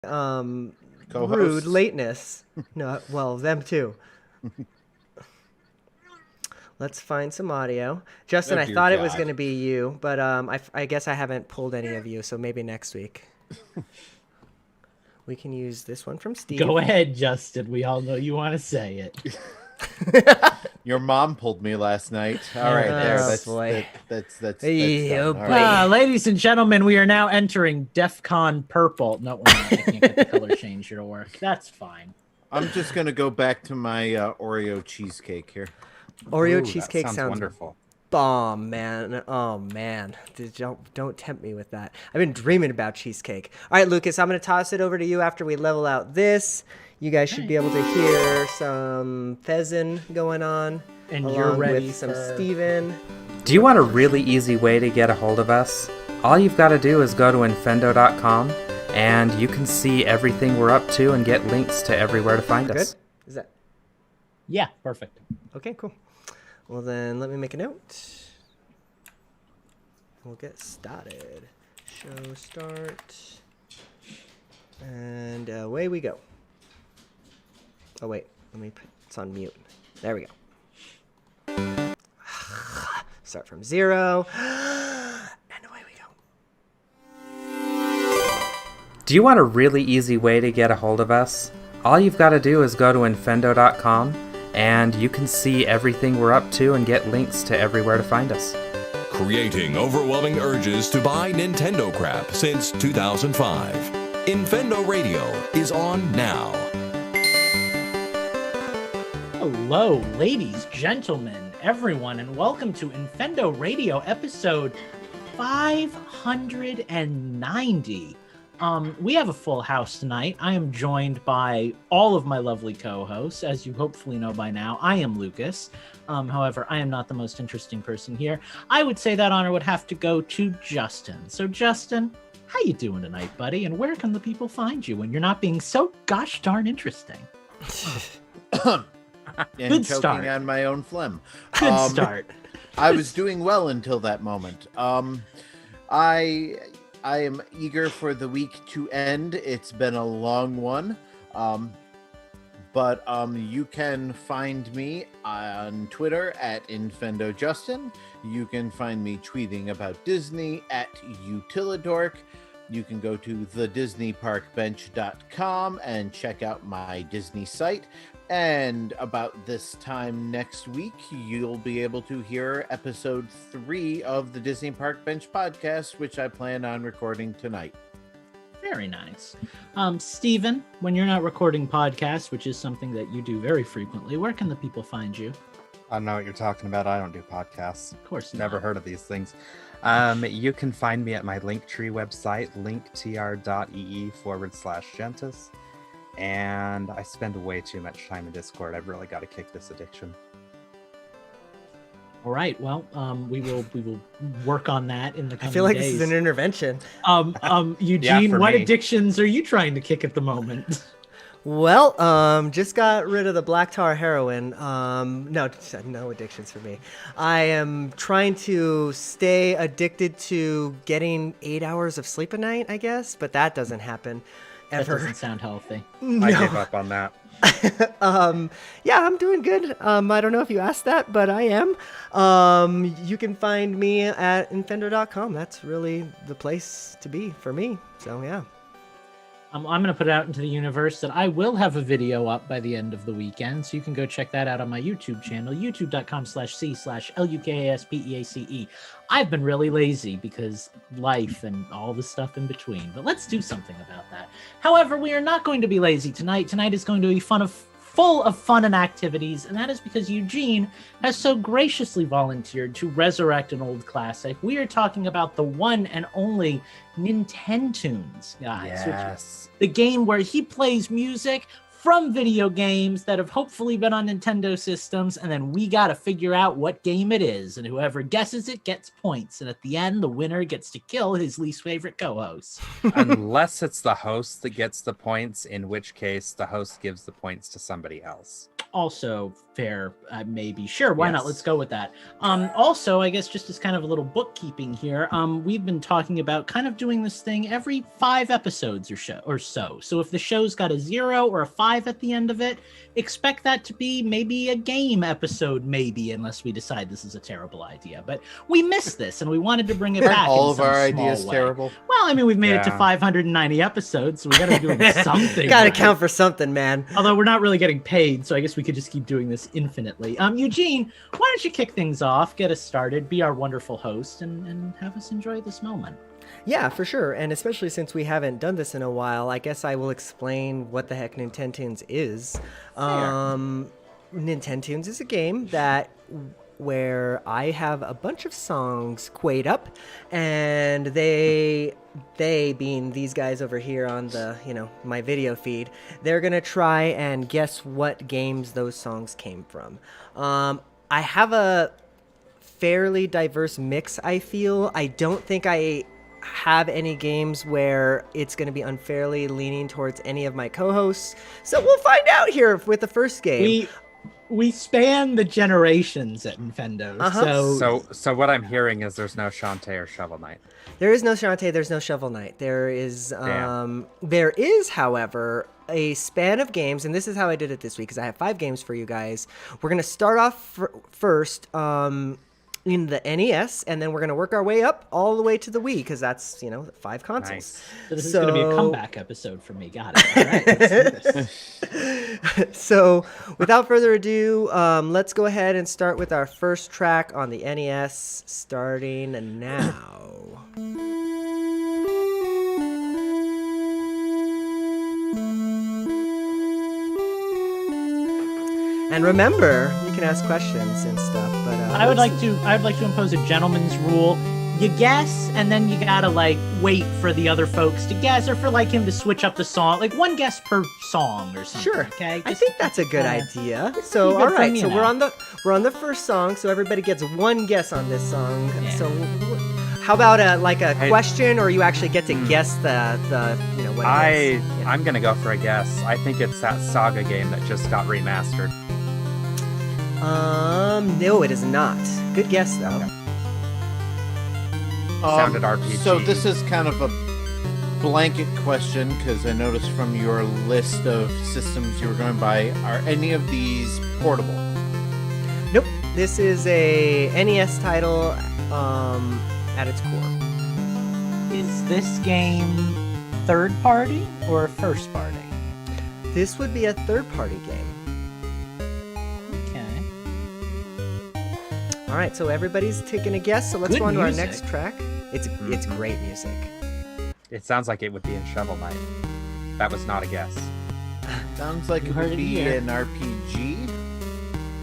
rude lateness. No, well, them too. Let's find some audio. Justin, I thought it was going to be you, but I guess I haven't pulled any of you, so maybe next week. We can use this one from Steve. Go ahead, Justin. We all know you want to say it. Your mom pulled me last night. All right, that's done. Ladies and gentlemen, we are now entering DEF CON purple. No, we're not. I can't get the color changer to work. That's fine. I'm just gonna go back to my Oreo cheesecake here. Oreo cheesecake sounds wonderful. Bomb, man. Oh man, don't tempt me with that. I've been dreaming about cheesecake. All right, Lucas, I'm gonna toss it over to you after we level out this. You guys should be able to hear some pheasant going on, and you're ready with some Steven. Do you want a really easy way to get a hold of us? All you've got to do is go to infendo.com, and you can see everything we're up to and get links to everywhere to find us. Good? Is that? Yeah, perfect. Okay, cool. Well then, let me make a note. We'll get started. Show start. And away we go. Oh wait, it's on mute. There we go. Start from 0. And away we go. Do you want a really easy way to get a hold of us? All you've got to do is go to infendo.com, and you can see everything we're up to and get links to everywhere to find us. Creating overwhelming urges to buy Nintendo crap since 2005. Infendo Radio is on now. Hello, ladies, gentlemen, everyone, and welcome to Infendo Radio episode 590. We have a full house tonight. I am joined by all of my lovely co-hosts. As you hopefully know by now, I am Lucas. However, I am not the most interesting person here. I would say that honor would have to go to Justin. So, Justin, how you doing tonight, buddy? And where can the people find you when you're not being so gosh darn interesting? And Good choking start. on my own phlegm. Good start. I was doing well until that moment. I am eager for the week to end. It's been a long one. But you can find me on Twitter at InfendoJustin. You can find me tweeting about Disney at Utilidork. You can go to thedisneyparkbench.com and check out my Disney site. And about this time next week, you'll be able to hear episode 3 of the Disney Park Bench podcast, which I plan on recording tonight. Very nice. Steven, when you're not recording podcasts, which is something that you do very frequently, where can the people find you? I don't know what you're talking about. I don't do podcasts. Of course Never not. heard of these things. You can find me at my Linktree website, linktr.ee/Gentis. And I spend way too much time in Discord. I've really got to kick this addiction. All right. Well, we will work on that in the coming days. I feel like this is an intervention. Eugene, Yeah, what me. addictions are you trying to kick at the moment? Well, just got rid of the black tar heroin. No addictions for me. I am trying to stay addicted to getting 8 hours of sleep a night, I guess, but that doesn't happen That ever. doesn't sound healthy. No. I gave up on that. Yeah, I'm doing good. I don't know if you asked that, but I am. You can find me at infendo.com. That's really the place to be for me. So, yeah. I'm going to put it out into the universe that I will have a video up by the end of the weekend, so you can go check that out on my YouTube channel, youtube.com/c/LUKASPEACE. I've been really lazy because life and all the stuff in between, but let's do something about that. However, we are not going to be lazy tonight. Tonight is going to be full of fun and activities, and that is because Eugene has so graciously volunteered to resurrect an old classic. We are talking about the one and only Nintendoons, guys. Which is the game where he plays music from video games that have hopefully been on Nintendo systems, and then we got to figure out what game it is, and whoever guesses it gets points, and at the end, the winner gets to kill his least favorite co-host. Unless it's the host that gets the points, in which case the host gives the points to somebody else. Also fair, maybe. Sure, why not? Yes. Let's go with that. Also, I guess just as kind of a little bookkeeping here, we've been talking about kind of doing this thing every 5 episodes or so. So if the show's got a 0 or a 5 at the end of it, expect that to be maybe a game episode, maybe, unless we decide this is a terrible idea. But we missed this, and we wanted to bring it back. All in of some our small ideas way. terrible. Well, I mean, we've made it to Yeah. 590 episodes, so we got to be doing something. Gotta right. count for something, man. Although we're not really getting paid, so I guess we could just keep doing this infinitely. Eugene, why don't you kick things off, get us started, be our wonderful host, and have us enjoy this moment. Yeah, for sure. And especially since we haven't done this in a while, I guess I will explain what the heck Nintendoons is. Nintendoons is a game where I have a bunch of songs queued up, and they being these guys over here on the, my video feed, they're gonna try and guess what games those songs came from. I have a fairly diverse mix, I feel. I don't think I have any games where it's going to be unfairly leaning towards any of my co-hosts. So we'll find out here with the first game. We span the generations at Infendo. So what I'm hearing is there's no Shantae or Shovel Knight. There is no Shantae, there's no Shovel Knight. There is, however, a span of games, and this is how I did it this week, because I have 5 games for you guys. We're going to start off first in the NES, and then we're going to work our way up all the way to the Wii, because that's, 5 consoles. Nice. So this is going to be a comeback episode for me. Got it. All right, let's do this. So without further ado, let's go ahead and start with our first track on the NES, starting now. And remember, you can ask questions and stuff. But I would like to impose a gentleman's rule. You guess, and then you gotta wait for the other folks to guess, or for him to switch up the song, one guess per song or something. Sure. Okay. I think that's a good idea. So good all for right. me So now. we're on the first song. So everybody gets one guess on this song. Yeah. So how about a question, or you actually get to guess the what it is? I'm gonna go for a guess. I think it's that Saga game that just got remastered. No, it is not. Good guess though. Sounded RPG. So this is kind of a blanket question, because I noticed from your list of systems you were going by, are any of these portable? Nope. This is a NES title at its core. Is this game third party or first party? This would be a third-party game. Okay. All right, so everybody's taking a guess. So let's Good go on to our music. next track. It's great music. It sounds like it would be in Shovel Knight. That was not a guess. Sounds like it heard would it be here. an RPG.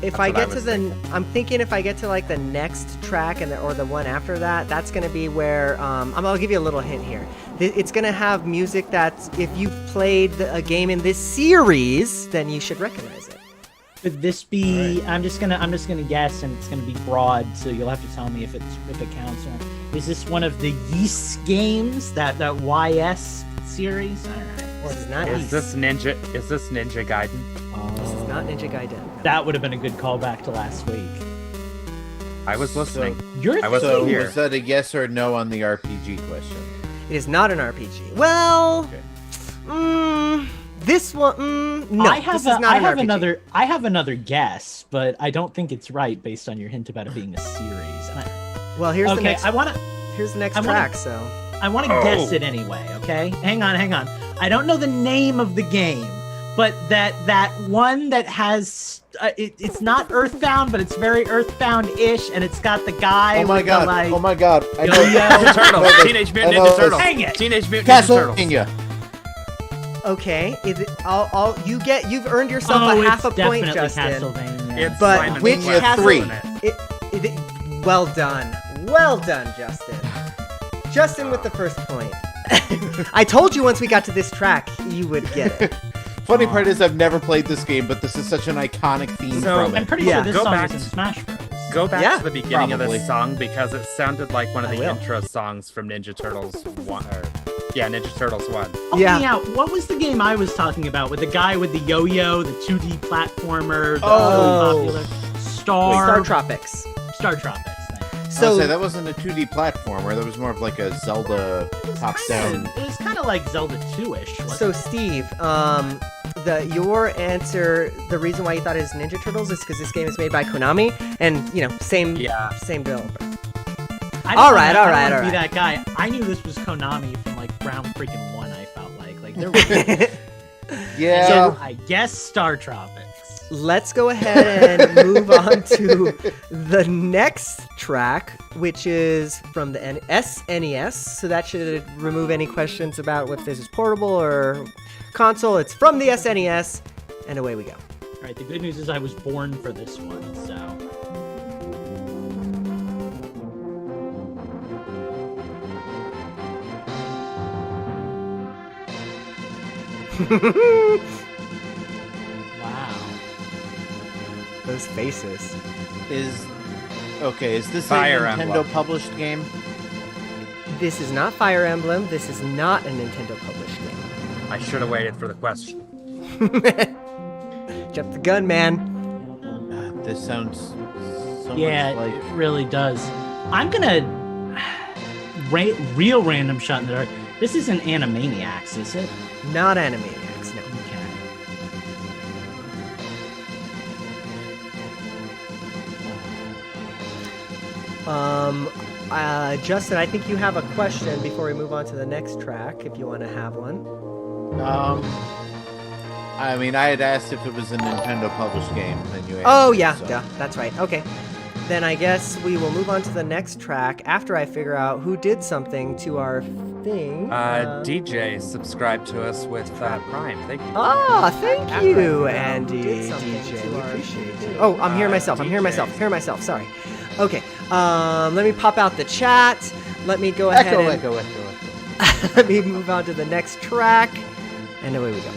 If That's I what I get to was the, I'm thinking if I get to the next track or the one after that, that's gonna be where I'll give you a little hint here. It's gonna have music that's, if you've played a game in this series, then you should recognize it. Could this be? I'm just gonna guess, and it's gonna be broad. So you'll have to tell me if it counts or not. Is this one of the Ys games? That YS series? All right. This is not Is Ys. this Ninja Gaiden? This is not Ninja Gaiden. That would have been a good callback to last week. I was listening. You're I wasn't So here. was that a yes or no on the RPG question? It is not an RPG. Well, Okay. this one, no, I have this is not an RPG. I have another guess, but I don't think it's right based on your hint about it being a series. And Well, here's the okay, next. I want to Here's the next I wanna- track. So I want to guess it anyway. Okay, hang on. I don't know the name of the game, but that one that has it's not Earthbound, but it's very Earthbound-ish, and it's got the guy. Oh my with god! The, like, Oh my god! I know. Yo-yo. Turtles. Teenage Mutant I know Ninja this. Turtles. Dang it. Teenage Mutant Ninja Turtles. Castlevania. okay, is it? You've earned yourself Oh, a half a it's point, definitely Justin. Castlevania. It's But Simon which West Castle- three? Well done, Justin. Justin with the first point. I told you once we got to this track, you would get it. Funny part is I've never played this game, but this is such an iconic theme So- from I'm it. pretty Yeah. sure this Go song back is in to- Smash Bros. Go back Yeah, to the beginning of probably. this song because it sounded like one of I the will. intro songs from Ninja Turtles 1 or Yeah, Ninja Turtles 1. Help Yeah. me out. What was the game I was talking about with the guy with the yo-yo, the 2D platformer, the Oh. really popular Star Tropics. Star Tropics thing. I'll So say that wasn't a 2D platformer. That was more of like a Zelda top-down. It was kind of like Zelda 2-ish. wasn't So it? Steve, your answer, the reason why you thought it was Ninja Turtles is because this game is made by Konami, and same developer. I all don't right, wanna- all I right, don't all wanna be right. that guy. I knew this was Konami from like round freaking 1. I felt like there was. Yeah. So I guess Star Tropics. Let's go ahead and move on to the next track, which is from the SNES. So that should remove any questions about if this is portable or console. It's from the SNES, and away we go. All right. The good news is I was born for this one. So. Wow. Those faces. Is this Fire a Nintendo Emblem. published game? This is not Fire Emblem. This is not a Nintendo published game. I should have waited for the question. Jump the gun, man. This sounds so Yeah, much like. it really does. I'm gonna real random shot in the dark. This isn't Animaniacs, is it? Not Animaniacs, no. Okay. Justin, I think you have a question before we move on to the next track, if you want to have one. I mean, I had asked if it was a Nintendo published game, and you answered. Oh, yeah, so. duh, that's right. Okay. Then I guess we will move on to the next track after I figure out who did something to our thing. DJ subscribed to us with Prime. Thank you. Ah, thank After you, I Andy. did something DJ, to we our appreciate thing. you. Oh, I'm hearing myself. Sorry. Okay. Let me pop out the chat. Let me go ahead and Echo. let me move on to the next track, and away we go.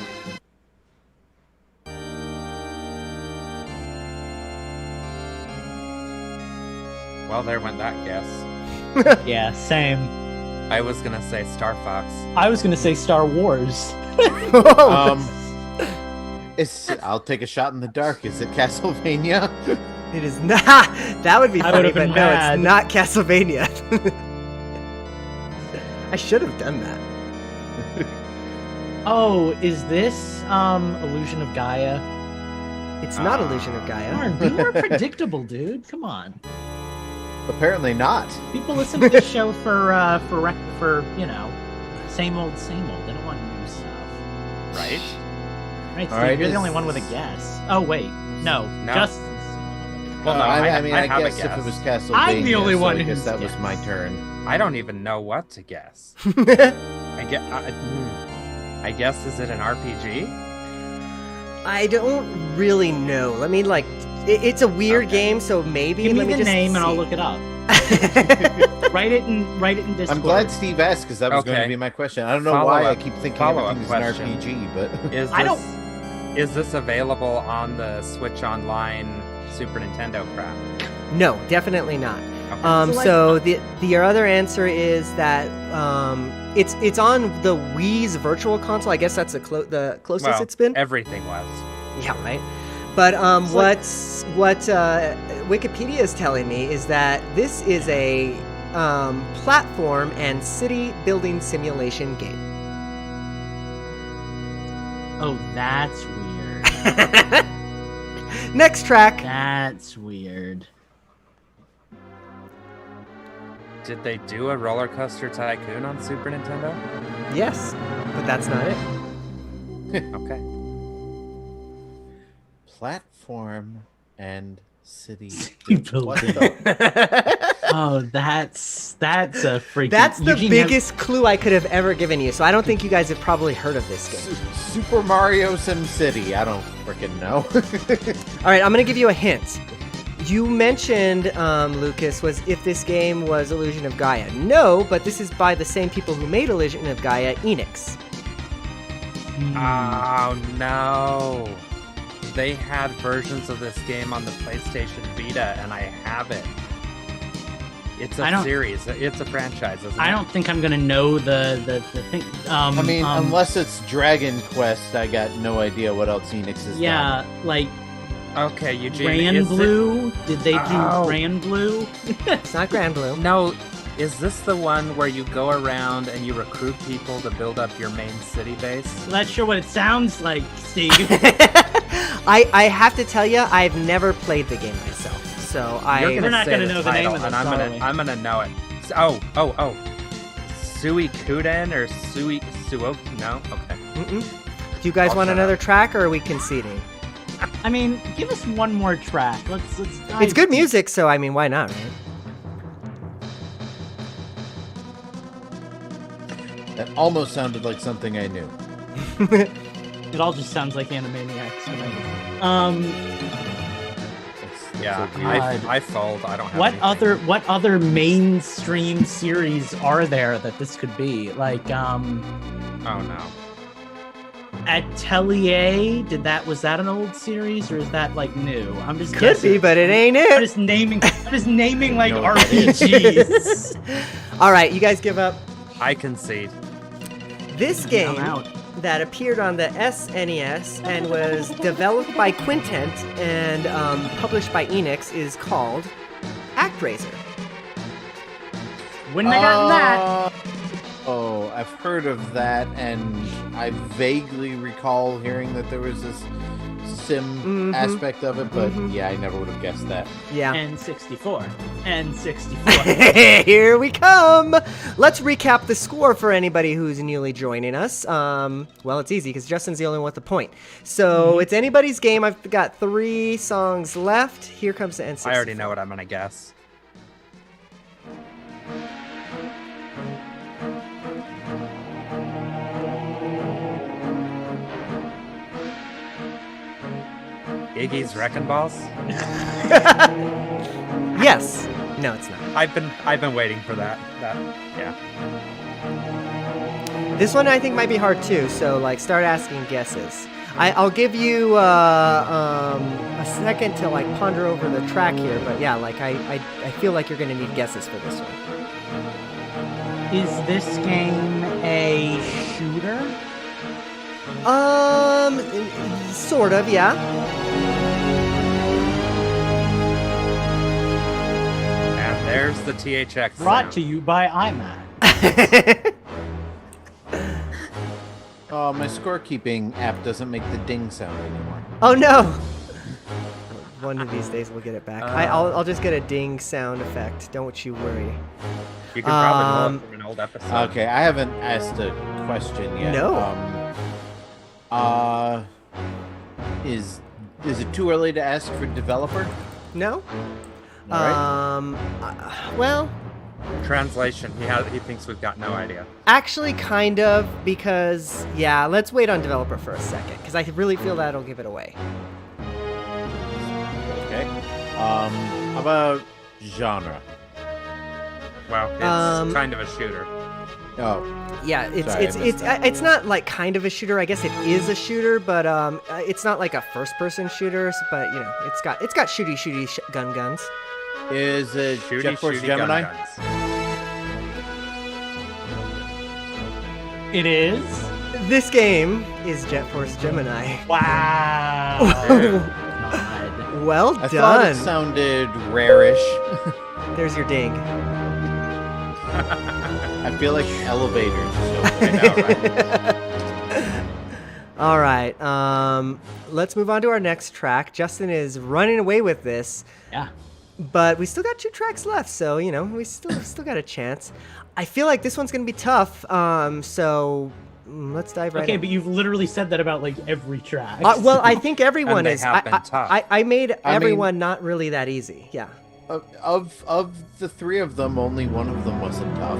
Well, there went that guess. Yeah, same. I was gonna say Star Fox. I was gonna say Star Wars. I'll take a shot in the dark. Is it Castlevania? It is not. That would be I funny, would've but been no, mad. it's not Castlevania. I should have done that. Oh, is this Illusion of Gaia? It's not Illusion of Gaia. Darn, be more predictable, dude. Come on. Apparently not. People listen to this show for same old. They don't want new stuff. Right? Right, Steve, All right, you're the is- only one with a guess. Oh wait, no. Justin's. Well, no, I I mean, have I a guess if it was guess. Castlevania, I'm the only so one I guess who's that was guessed. my turn. I don't even know what to guess. I guess, is it an RPG? I don't really know. Let me it's a weird Okay. game, so maybe Give me let me the just name and I'll see. look it up. Write it in Discord. I'm glad Steve asked because that was going Okay. to be my question. I don't know Follow-up- why I keep thinking follow-up everything's an question. RPG, but Is this available on the Switch Online Super Nintendo crap? No, definitely not. Okay. So your other answer is that it's on the Wii's Virtual Console. I guess that's the closest Well, it's been. everything was. Yeah, right. But It's like- what Wikipedia is telling me is that this is a platform and city building simulation game. Oh, that's weird. Next track. That's weird. Did they do a Roller Coaster Tycoon on Super Nintendo? Yes, but that's not it. Okay. platform and city. Building. What the? Oh, that's a freaking. That's the Eugene biggest clue I could have ever given you. So I don't think you guys have probably heard of this game. Super Mario Sim City. I don't freaking know. All right, I'm gonna give you a hint. You mentioned, Lucas, was if this game was Illusion of Gaia. No, but this is by the same people who made Illusion of Gaia, Enix. Oh no. They had versions of this game on the PlayStation Vita, and I have it. It's I a don't- series. It's a franchise, isn't it? I don't think I'm gonna know the thing. I mean, unless it's Dragon Quest, I got no idea what else Enix has yeah, like Okay, Eugene. Grand is it- Blue. Did they do Oh. Grand Blue? It's not Grand Blue. No, is this the one where you go around and you recruit people to build up your main city base? Not sure what it sounds like, Steve. I have to tell you, I've never played the game myself, so We're not say gonna know the name title, of and this, are we? I'm gonna know it. Oh. Suikuden or Suok? No. Okay. Mm-mm. Do you guys I'll want shut another up. track, or are we conceding? I mean, give us one more track. Let's. It's good music, so I mean, why not, right? That almost sounded like something I knew. It all just sounds like Animaniacs to me. Yeah, It's a weird- I fold. I don't have anything. What other mainstream series are there that this could be? Like, Oh no. Atelier, was that an old series or is that like new? I'm just Could guessing. be, but it ain't I'm it. just naming like No. RPGs. All right, you guys give up. I concede. This I'm game out. that appeared on the SNES and was developed by Quintet and published by Enix is called ActRaiser. Wouldn't have gotten that. Oh, I've heard of that, and I vaguely recall hearing that there was this sim Mhm. aspect of it, but Mhm. yeah, I never would have guessed that. Yeah. N64. N64. Here we come. Let's recap the score for anybody who's newly joining us. Well, it's easy because Justin's the only one with the point. So it's anybody's game. I've got 3 songs left. Here comes the N64. I already know what I'm gonna guess. Iggy's Wrecking Balls. Yes. No, it's not. I've been waiting for that. Yeah. This one I think might be hard too. So like, start asking guesses. I'll give you a second to like ponder over the track here. But yeah, like I feel like you're gonna need guesses for this one. Is this game a shooter? Sort of, yeah. And there's the THX. Brought sound. to you by iMac. Oh, my scorekeeping app doesn't make the ding sound anymore. Oh no! One of these days we'll get it back. I'll just get a ding sound effect. Don't you worry. You can probably know it from an old episode. Okay, I haven't asked a question yet. No. Is it too early to ask for developer? No? All right. Well, Translation. He thinks we've got no idea. actually kind of, because yeah, let's wait on developer for a second because I really feel that'll give it away. Okay. How about genre? Well, it's kind of a shooter. Oh, Yeah, Sorry, I missed that. it's not like kind of a shooter. I guess it is a shooter, but it's not like a first-person shooter. But you know, it's got shooty guns. is it Shooty, Jet Force shooty Gemini? gun guns. It is? This game is Jet Force Gemini. Wow. Well I thought it done. sounded rarish. There's your ding. I feel like elevators. So. I know, right? All right. Let's move on to our next track. Justin is running away with this, Yeah. but we still got 2 tracks left, so you know we still got a chance. I feel like this one's gonna be tough. So let's dive right Okay, in. but you've literally said that about like every track. Well, I think everyone And they is. have been tough. I made I mean- everyone not really that easy. Yeah. Of the 3 of them, only one of them wasn't tough.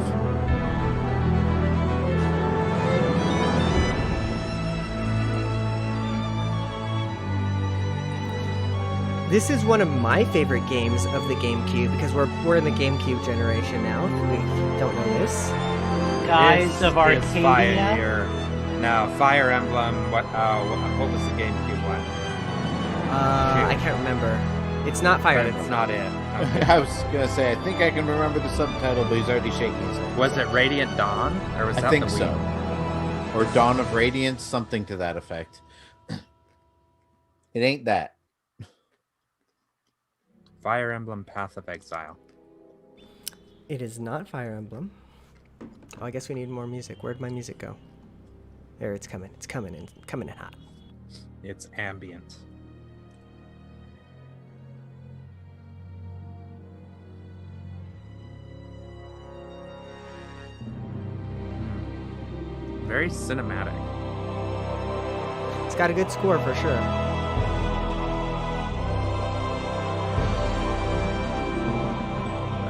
This is one of my favorite games of the GameCube because we're in the GameCube generation now. If we don't know this. Guys of It's Arcadia. Fire Emblem. What was the GameCube one? I can't remember. It's not Fire but Emblem. it's not it. Okay. I was gonna say, I think I can remember the subtitle, but he's already shaking his head. Was it Radiant Dawn, or was I that think the Wii? so. Or Dawn of Radiance, something to that effect. It ain't that. Fire Emblem Path of Exile. It is not Fire Emblem. Oh, I guess we need more music. Where'd my music go? There, it's coming. It's coming in hot. It's ambient. Very cinematic. It's got a good score for sure.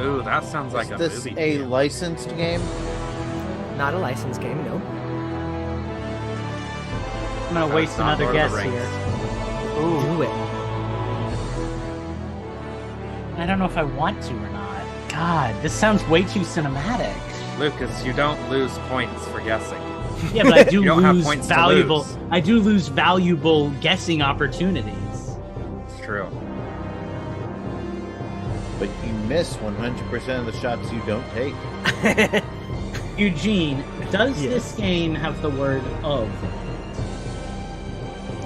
Ooh, that sounds like Is a this movie. a theme. licensed game? Not a licensed game, no. I'm gonna waste it's not another Lord of guess the Rings. here. Ooh, Do it. I don't know if I want to or not. God, this sounds way too cinematic. Lucas, you don't lose points for guessing. Yeah, but I do You don't have lose points to valuable. lose. I do lose valuable guessing opportunities. It's true. But you miss 100% of the shots you don't take. Eugene, does Yes. this game have the word "of"?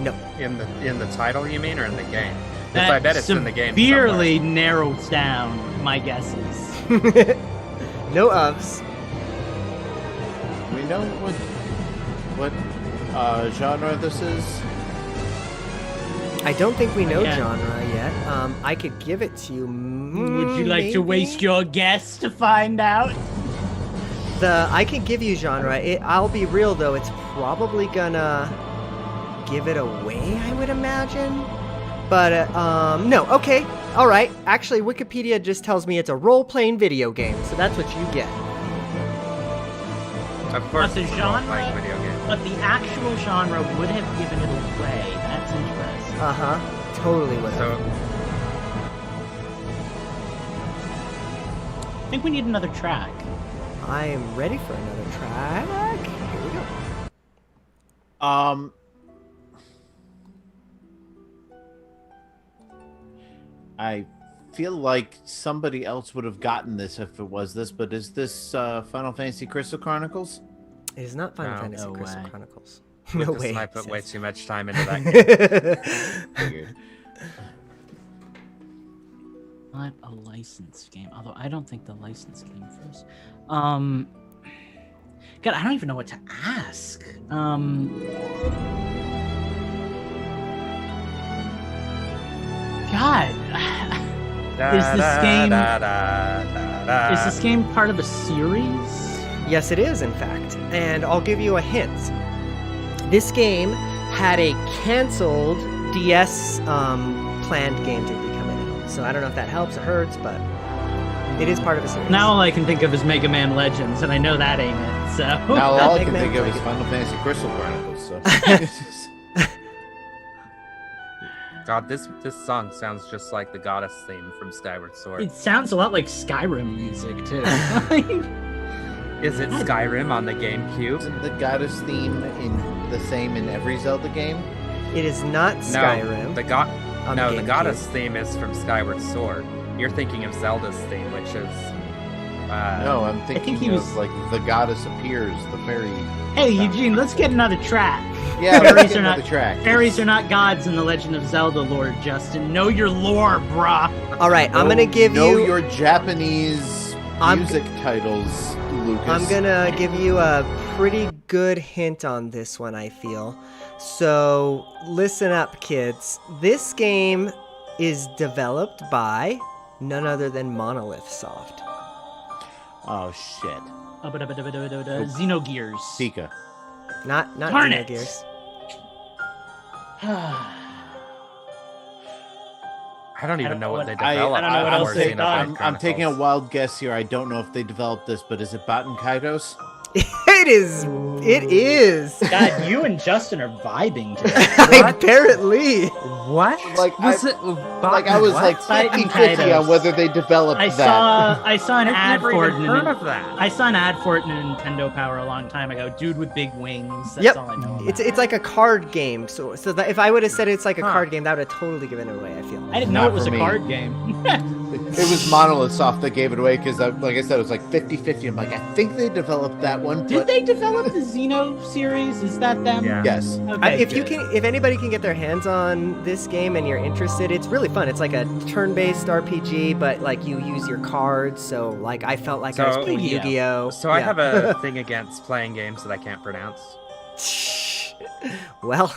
No. In the title, you mean, or in the game? That I bet it's in the game severely narrows down my guesses. No ofs. We know what genre this is. I don't think we know Yeah. genre yet. I could give it to you. Would you like to maybe? waste your guess to find out? I could give you genre. I'll be real though. It's probably gonna give it away, I would imagine. But no. Okay. All right. Actually, Wikipedia just tells me it's a role-playing video game, so that's what you get. Of course, But the it's a genre- role-playing video game. But the actual genre would have given it away. That's interesting. Uh huh. Totally would have. So, I think we need another track. I am ready for another track. Here we go. I feel like somebody else would have gotten this if it was this, but is this Final Fantasy Crystal Chronicles? It is not Final No. Fantasy No Crystal way. Chronicles. Lucas No way. and I it put way says. too much time into that game. Figured. Not a licensed game. Although I don't think the license came first. God, I don't even know what to ask. God, Is this game- is this game part of a series? Yes, it is, in fact. And I'll give you a hint. This game had a canceled DS planned game to be coming out. So I don't know if that helps or hurts, but it is part of a series. Now all I can think of is Mega Man Legends, and I know that ain't it. So Now all I Big can Man think of is Dragon. Final Fantasy Crystal Chronicles. So. God, this song sounds just like the goddess theme from Skyward Sword. it sounds a lot like Skyrim music too. Is it Skyrim on the GameCube? Isn't the goddess theme the same in every Zelda game? It is not Skyrim. No, the on no, the the GameCube. goddess theme is from Skyward Sword. You're thinking of Zelda's theme, which is No, I'm thinking he of was- like the goddess appears, the fairy. Hey Eugene, let's get another track. Yeah, Fairies let's get are another not- track. Fairies are not gods in the Legend of Zelda, Lord Justin. Know your lore, brah. All right, I'm gonna give know you. your Japanese I'm- music titles, Lucas. I'm gonna give you a pretty good hint on this one, I feel. So listen up, kids. This game is developed by none other than Monolith Soft. Oh shit, Xenogears. Pika. Not Darn it. Xenogears. I don't even don't know know what what- they I developed. don't know what else for they've Xenoblade done. I'm taking a Chronicles. wild guess here. I don't know if they developed this, but is it Baten Kaitos? It is. It is. God, you and Justin are vibing today. Apparently. What? Like, was it? I was like Titan 50-50 on whether they developed I that. saw an I've ad never for even it. heard of that. I saw an ad for it in Nintendo Power a long time ago. Dude with big wings. That's Yep. all I know about. It's like a card game. So that if I would have said it's like a Huh. card game, that would have totally given it away. I feel. I didn't know Not it was for a me. card game. It was Monolith Soft that gave it away because, like I said, it was like 50-50. I'm like, I think they developed that one. Did but they develop the Xeno series? Is that them? Yeah. Yes. Okay, If anybody can get their hands on this game and you're interested, it's really fun. It's like a turn-based RPG, but like you use your cards. So like I felt like I was So- playing Yu-Gi-Oh. Yu-Gi-Oh. So I have a thing against playing games that I can't pronounce. Well,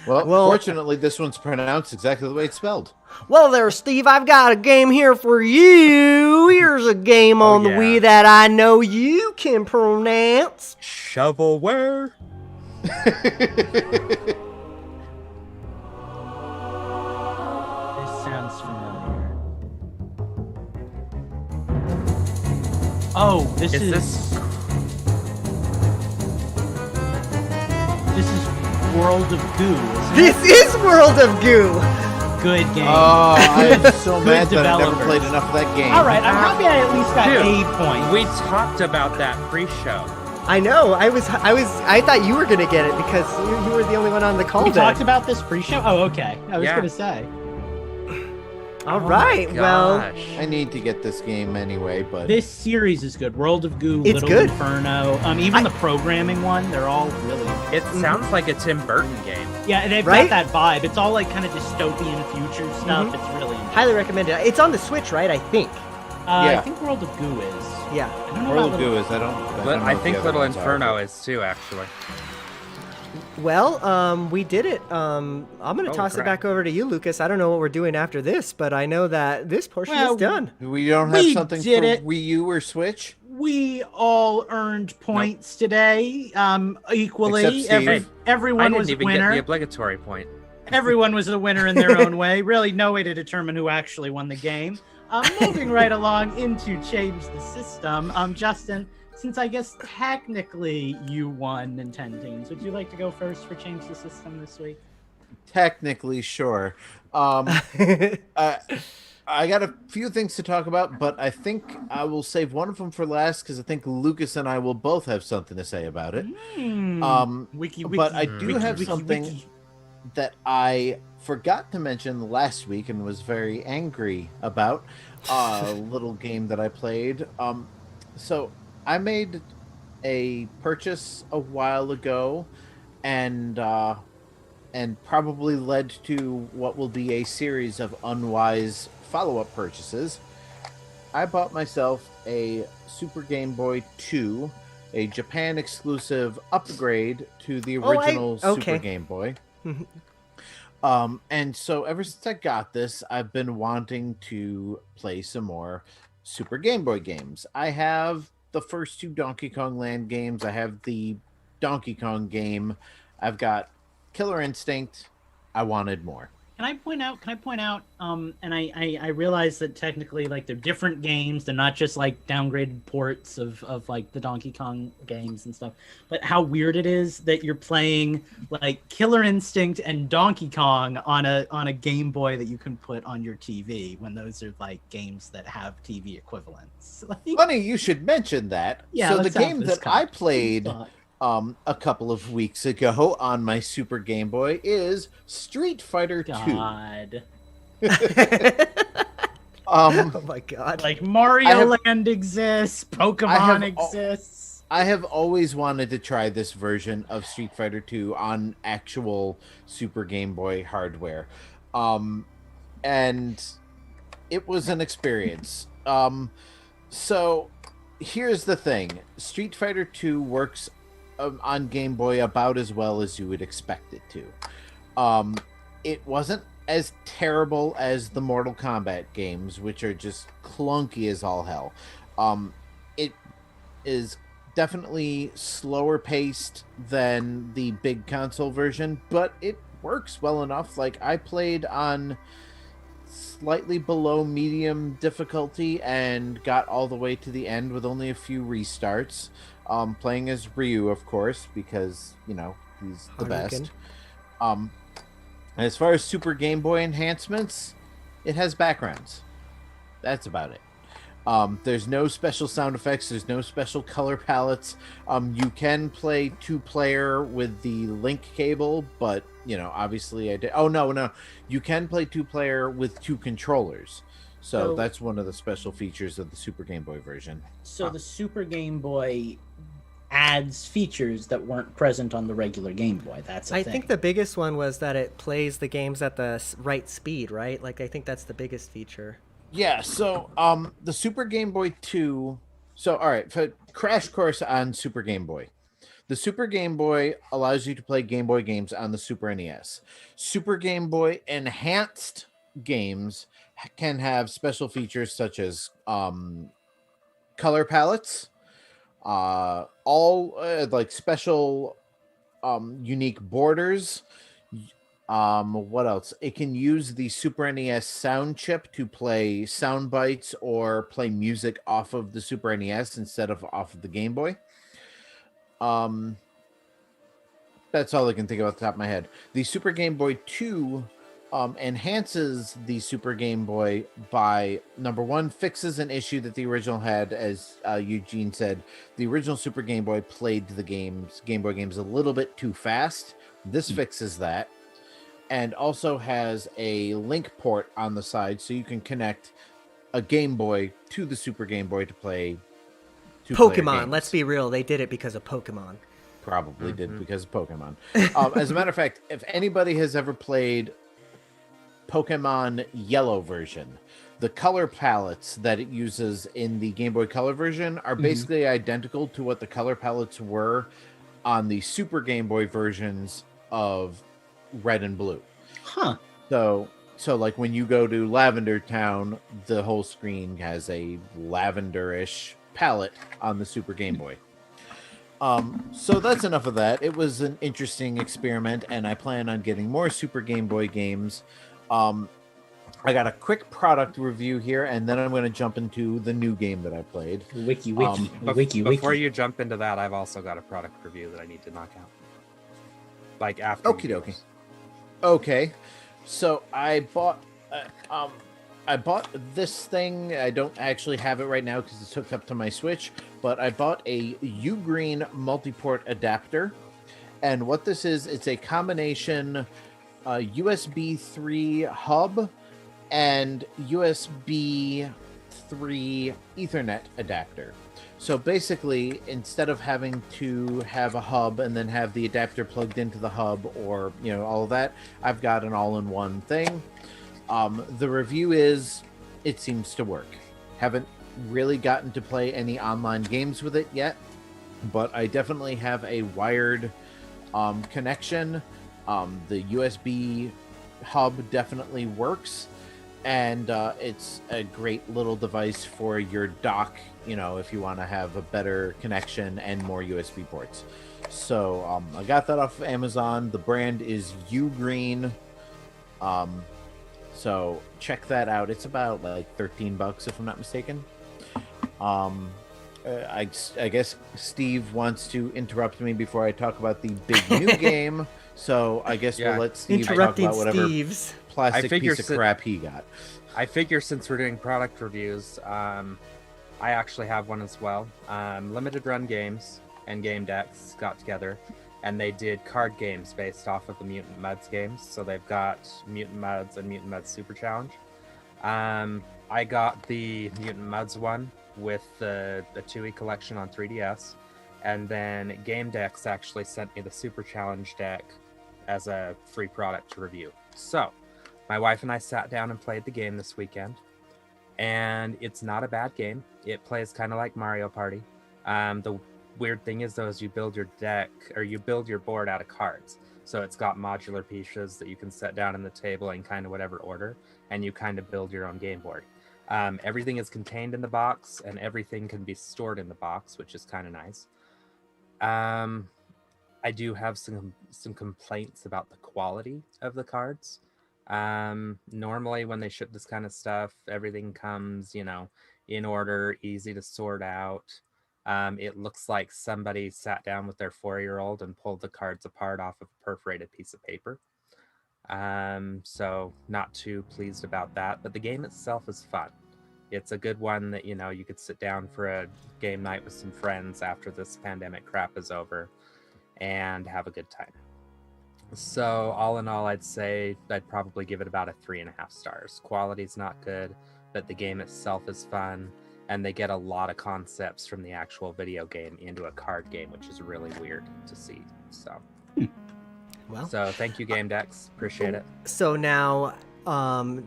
Well, Well- fortunately, this one's pronounced exactly the way it's spelled. there, Steve. I've got a game here for you. Here's a game on the yeah. Wii that I know you can pronounce. Shovelware. This sounds familiar. Oh, this Is is this? this is World of Goo. Isn't This is World of Goo. it? Good game. Oh, I'm so Good mad that I never developers. played enough of that game. All right, I'm happy I at least got Dude, a point. We talked about that pre-show. I know. I thought you were gonna get it because you were the only one on the call. We then. talked about this pre-show. Oh, okay. I was Yeah. gonna say. All right. Well, Gosh. I need to get this game anyway, but This series is good. World of Goo, It's Little good. Inferno. Even the programming one, they're all really. It sounds like a Tim Burton game. Yeah, they've Right? got that vibe. It's all like kind of dystopian future stuff. It's really. highly recommend it. It's on the Switch, right? I think. I Yeah. think World of Goo is. Yeah. I don't know World about of Little- Goo is. I don't know I what think the other Little ones are. Inferno is too, actually. Well, we did it. I'm gonna Oh, toss it crap. back over to you, Lucas. I don't know what we're doing after this, but I know that this portion Well, is done. We don't have We something did for it. Wii U or Switch. We all earned points today, equally. Except Steve. I Everyone didn't was a even get winner. the obligatory point. Everyone was a winner in their own way. Really, no way to determine who actually won the game. Moving right along into Change the System. Justin, since I guess technically you won Nintendo's, would you like to go first for Change the System this week? Technically, sure. I got a few things to talk about, but I think I will save one of them for last because I think Lucas and I will both have something to say about it. Wiki, But I do wiki, have wiki, something wiki. that I forgot to mention last week and was very angry about. A little game that I played. So I made a purchase a while ago, and probably led to what will be a series of unwise follow-up purchases. I bought myself a Super Game Boy 2, a Japan exclusive upgrade to the original Super okay. Game Boy. And so ever since I got this, I've been wanting to play some more Super Game Boy games. I have the first two Donkey Kong Land games. I have the Donkey Kong game. I've got Killer Instinct. I wanted more. Can I point out, and I realize that technically, like, they're different games. They're not just, like, downgraded ports of like, the Donkey Kong games and stuff. But how weird it is that you're playing, like, Killer Instinct and Donkey Kong on a Game Boy that you can put on your TV, when those are, like, games that have TV equivalents. Like, Funny you should mention that. yeah, So the let's have game this that I conversation. played a couple of weeks ago on my Super Game Boy is Street Fighter 2. God. Oh my god. Like, Mario Land exists, I Pokemon have- exists. I have always wanted to try this version of Street Fighter 2 on actual Super Game Boy hardware. And it was an experience. So here's the thing. Street Fighter 2 works on Game Boy about as well as you would expect it to. It wasn't as terrible as the Mortal Kombat games, which are just clunky as all hell. It is definitely slower paced than the big console version, but it works well enough. Like, I played on slightly below medium difficulty and got all the way to the end with only a few restarts. Playing as Ryu, of course, because he's the Hadouken. best. As far as Super Game Boy enhancements, it has backgrounds. That's about it. There's no special sound effects. There's no special color palettes. You can play 2-player with the link cable, but obviously I did. Oh no, you can play 2-player with 2 controllers. So that's one of the special features of the Super Game Boy version. So the Super Game Boy adds features that weren't present on the regular Game Boy. That's a I thing. think the biggest one was that it plays the games at the right speed, right? Like I think that's the biggest feature. Yeah, so the Super Game Boy 2. So all right, for crash course on Super Game Boy. The Super Game Boy allows you to play Game Boy games on the Super NES. Super Game Boy enhanced games can have special features such as color palettes, all like special unique borders. What else? It can use the Super NES sound chip to play sound bites or play music off of the Super NES instead of off of the Game Boy. That's all I can think of off the top of my head. The Super Game Boy 2 enhances the Super Game Boy by, number one, fixes an issue that the original had. As Eugene said, the original Super Game Boy played the Game Boy games a little bit too fast. This fixes that. And also has a link port on the side, so you can connect a Game Boy to the Super Game Boy to play Pokemon. Let's be real. They did it because of Pokemon. Probably did because of Pokemon. As a matter of fact, if anybody has ever played Pokemon Yellow version, the color palettes that it uses in the Game Boy Color version are basically identical to what the color palettes were on the Super Game Boy versions of Red and Blue. Huh. So like when you go to Lavender Town, the whole screen has a lavenderish palette on the Super Game Boy. So that's enough of that. It was an interesting experiment, and I plan on getting more Super Game Boy games. I got a quick product review here, and then I'm going to jump into the new game that I played. Wiki. Before you jump into that, I've also got a product review that I need to knock out. Like after. Okie dokie. Okay, so I bought this thing. I don't actually have it right now because it's hooked up to my Switch, but I bought a Ugreen multi-port adapter. And what this is, it's a combination USB 3 hub and USB 3 Ethernet adapter. So basically, instead of having to have a hub and then have the adapter plugged into the hub or, all of that, I've got an all-in-one thing. The review is, it seems to work. Haven't really gotten to play any online games with it yet, but I definitely have a wired connection. The USB hub definitely works, and it's a great little device for your dock, if you want to have a better connection and more USB ports. So I got that off of Amazon. The brand is Ugreen. So check that out. It's about like $13 if I'm not mistaken. I guess Steve wants to interrupt me before I talk about the big new game. So I guess we'll let Steve talk about whatever plastic piece of crap he got. I figure since we're doing product reviews, I actually have one as well. Limited Run Games and Game Decks got together, and they did card games based off of the Mutant Muds games. So they've got Mutant Muds and Mutant Muds Super Challenge. I got the Mutant Muds one with the 2E collection on 3DS, and then Game Decks actually sent me the Super Challenge deck as a free product to review. So my wife and I sat down and played the game this weekend, and it's not a bad game. It plays kind of like Mario Party. The weird thing is, though, is you build your deck, or you build your board out of cards. So it's got modular pieces that you can set down in the table in kind of whatever order, and you kind of build your own game board. Everything is contained in the box, and everything can be stored in the box, which is kind of nice. I do have some complaints about the quality of the cards. Normally when they ship this kind of stuff, everything comes, in order, easy to sort out. It looks like somebody sat down with their 4-year-old and pulled the cards apart off of a perforated piece of paper. So not too pleased about that, but the game itself is fun. It's a good one that, you could sit down for a game night with some friends after this pandemic crap is over and have a good time. So all in all, I'd say I'd probably give it about a 3.5 stars. Quality's not good, but the game itself is fun, and they get a lot of concepts from the actual video game into a card game, which is really weird to see. So, Well, so thank you, Game Dex. Appreciate it. so now,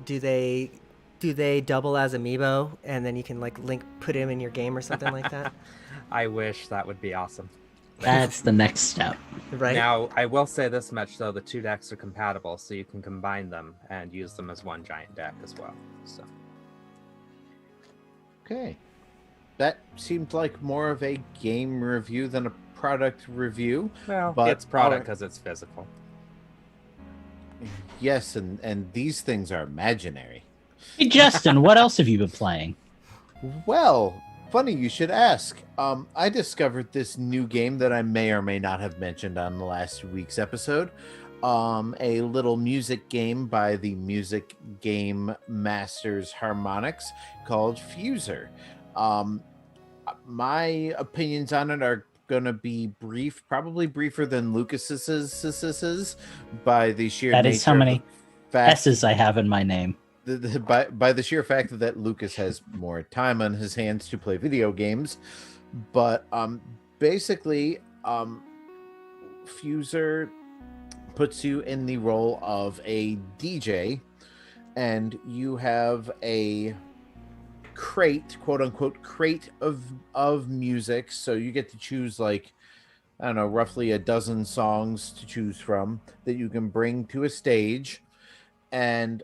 do they double as amiibo, and then you can like put him in your game or something like that? I wish that would be awesome. That's the next step. Right. Now, I will say this much, though. The 2 decks are compatible, so you can combine them and use them as one giant deck as well. So, Okay. That seemed like more of a game review than a product review. well, But it's product our- because it's physical. Yes, and these things are imaginary. Hey, Justin, what else have you been playing? Well, funny you should ask. I discovered this new game that I may or may not have mentioned on the last week's episode. A little music game by the Music Game Masters Harmonix called Fuser. My opinions on it are going to be brief, probably briefer than Lucas's by the sheer That nature is how many of the fact S's I have in my name. by the sheer fact that Lucas has more time on his hands to play video games. But basically, Fuser puts you in the role of a DJ, and you have a crate, quote unquote, crate of music. So you get to choose, like, I don't know, roughly a dozen songs to choose from that you can bring to a stage. And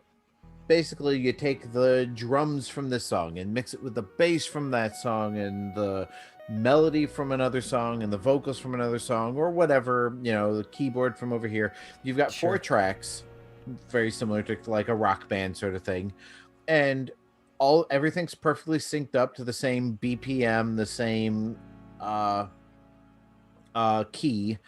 basically you take the drums from this song and mix it with the bass from that song and the melody from another song and the vocals from another song, or whatever, the keyboard from over here. You've got Sure. 4 tracks, very similar to like a rock band sort of thing, and everything's perfectly synced up to the same BPM, the same key,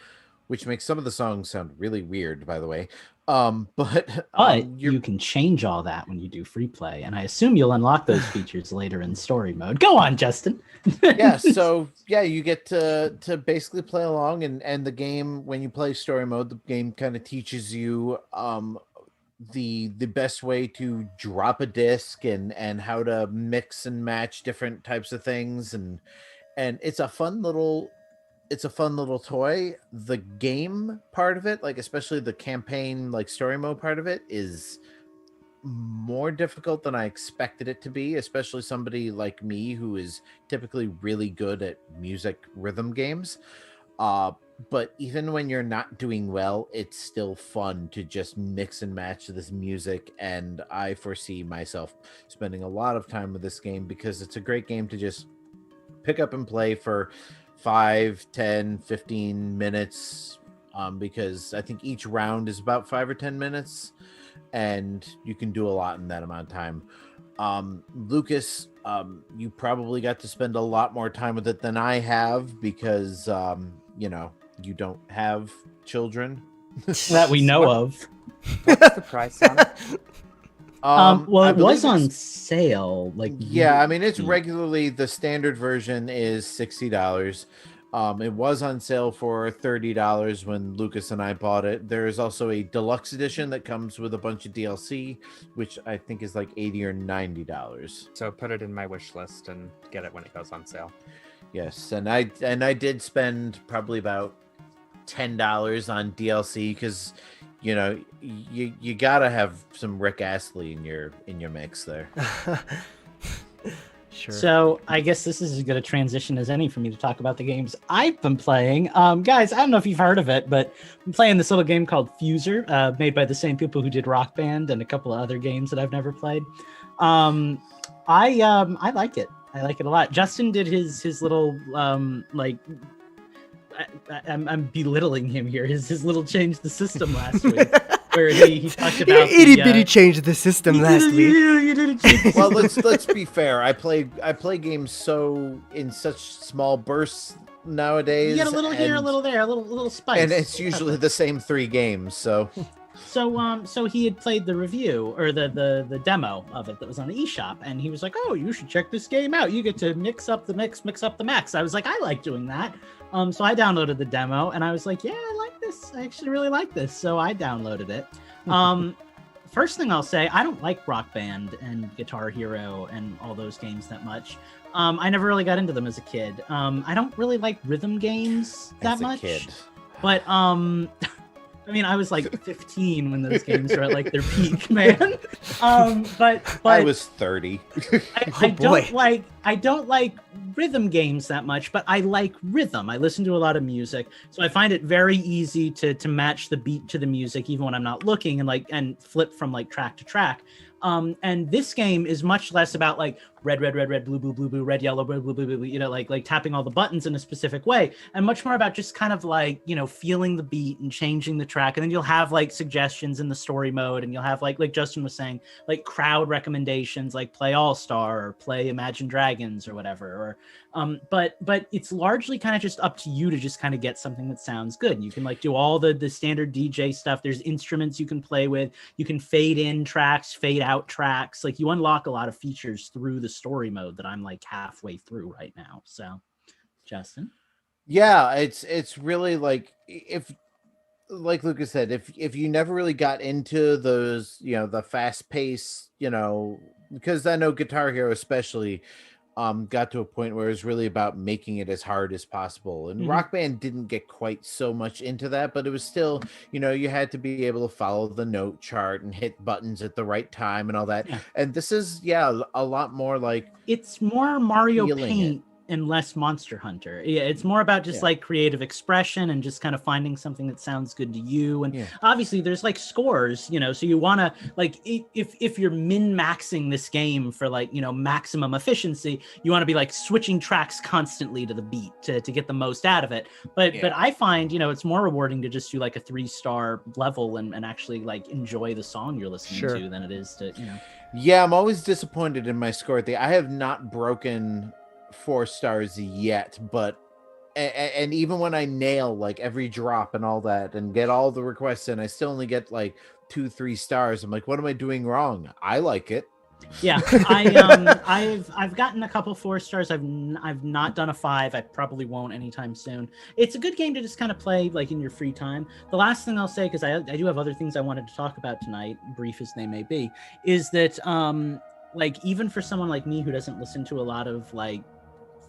which makes some of the songs sound really weird, by the way. But you can change all that when you do free play, and I assume you'll unlock those features later in story mode. Go on, Justin. yeah, so you get to basically play along, and the game, when you play story mode, the game kind of teaches you the best way to drop a disc and how to mix and match different types of things, and it's a fun little toy. The game part of it, like especially the campaign, like story mode part of it, is more difficult than I expected it to be, especially somebody like me who is typically really good at music rhythm games. But even when you're not doing well, it's still fun to just mix and match this music, and I foresee myself spending a lot of time with this game because it's a great game to just pick up and play for 5, 10, 15 minutes, because I think each round is about 5 or 10 minutes, and you can do a lot in that amount of time. Lucas, you probably got to spend a lot more time with it than I have because, you don't have children. That we know of. What's the price on it? Well, I it was believe on it's- sale. Like, Yeah, I mean, it's regularly, the standard version is $60. It was on sale for $30 when Lucas and I bought it. There is also a deluxe edition that comes with a bunch of DLC, which I think is like $80 or $90. So put it in my wish list and get it when it goes on sale. Yes, and I did spend probably about $10 on DLC because you gotta have some Rick Astley in your mix there. Sure. So I guess this is as good a transition as any for me to talk about the games I've been playing. Guys, I don't know if you've heard of it, but I'm playing this little game called Fuser, made by the same people who did Rock Band and a couple of other games that I've never played. I like it. I like it a lot. Justin did his little I'm belittling him here. His little change the system last week. where he talked about Itty bitty changed the system last week. You didn't change. Well, let's be fair. I play games so in such small bursts nowadays. You get a little here, a little there, a little spice, and it's usually the same 3 games. So So he had played the review or the demo of it that was on the eShop, and he was like, "Oh, you should check this game out. You get to mix up the max." I was like, "I like doing that." So I downloaded the demo, and I was like, "Yeah, I like this. I actually really like this." So I downloaded it. First thing I'll say, I don't like Rock Band and Guitar Hero and all those games that much. I never really got into them as a kid. I don't really like rhythm games that much. Kid. But I mean, I was like 15 when those games were at like their peak, man. But I was 30. I don't like rhythm games that much, but I like rhythm. I listen to a lot of music, so I find it very easy to match the beat to the music, even when I'm not looking, and flip from like track to track. And this game is much less about like red, blue, red, yellow, blue, you know, like tapping all the buttons in a specific way, and much more about just kind of like, you know, feeling the beat and changing the track. And then you'll have like suggestions in the story mode, and you'll have like Justin was saying, like crowd recommendations, like play All Star or play Imagine Dragons or whatever. Or but it's largely kind of just up to you to just kind of get something that sounds good. You can like do all the standard DJ stuff. There's instruments you can play with. You can fade in tracks, fade out tracks. Like you unlock a lot of features through the story mode that I'm like halfway through right now. So, Justin? Yeah, it's really like, if, like Lucas said, if you never really got into those, you know, the fast pace, you know, because I know Guitar Hero especially got to a point where it was really about making it as hard as possible. And Rock Band didn't get quite so much into that, but it was still, you know, you had to be able to follow the note chart and hit buttons at the right time and all that. Yeah. And this is, a lot more like, it's more Mario Paint and less Monster Hunter. Yeah, it's more about just like creative expression and just kind of finding something that sounds good to you. And obviously there's like scores, you know, so you want to like, if you're min-maxing this game for like, you know, maximum efficiency, you want to be like switching tracks constantly to the beat to get the most out of it. But I find, you know, it's more rewarding to just do like a 3-star level and actually like enjoy the song you're listening to than it is to, you know. Yeah, I'm always disappointed in my score. I have not broken 4 stars yet, but and even when I nail like every drop and all that and get all the requests in, I still only get like 2-3 stars. I'm like, what am I doing wrong? I like it. Yeah, I've gotten a couple 4 stars. I've not done a 5. I probably won't anytime soon. It's a good game to just kind of play like in your free time. The last thing I'll say, because I do have other things I wanted to talk about tonight, brief as they may be, is that like even for someone like me who doesn't listen to a lot of like,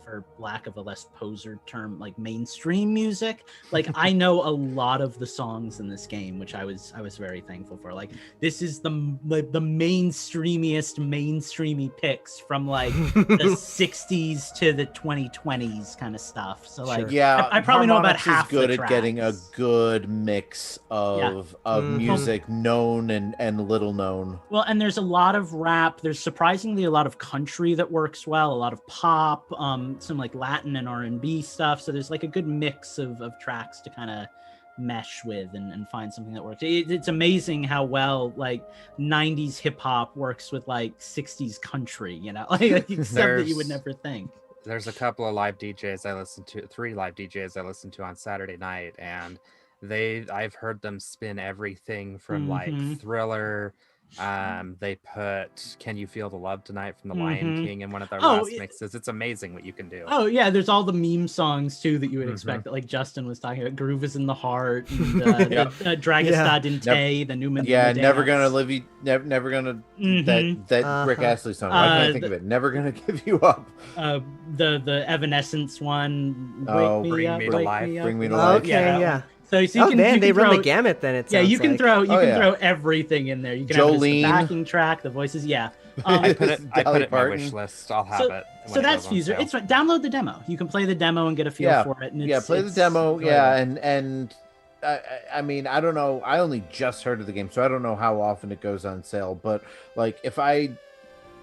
for lack of a less poser term, like mainstream music, like I know a lot of the songs in this game, which I was very thankful for. Like this is the mainstreamy picks from like the 60s to the 2020s kind of stuff. So like, I probably know about half good the at tracks. Getting a good mix of music, known and little known. Well, and there's a lot of rap. There's surprisingly a lot of country that works well, a lot of pop, some like Latin and R&B stuff. So there's like a good mix of tracks to kind of mesh with and find something that works. It's amazing how well like 90s hip hop works with like 60s country, you know, like stuff that you would never think. There's a couple of live DJs I listen to, 3 live DJs I listen to on Saturday night, and I've heard them spin everything from like Thriller. They put Can You Feel the Love Tonight from the Lion King in one of their last mixes. It's amazing what you can do. Oh yeah, there's all the meme songs too that you would expect, that like Justin was talking about. Groove is in the Heart, and Dragasta Dinte, the Newman. Never Gonna Live You, never gonna that Rick Astley song. Why can't I think of it? Never Gonna Give You Up. The Evanescence one. Bring Me to Life. Okay, yeah. So you can, they throw, run the gamut. Then it sounds you can like. throw everything in there. You can have the backing track, the voices. Yeah, I put it in my wish list. I'll have it. So that's Fuser. It's download the demo. You can play the demo and get a feel for it. And play the demo. And I mean, I don't know. I only just heard of the game, so I don't know how often it goes on sale. But like, if I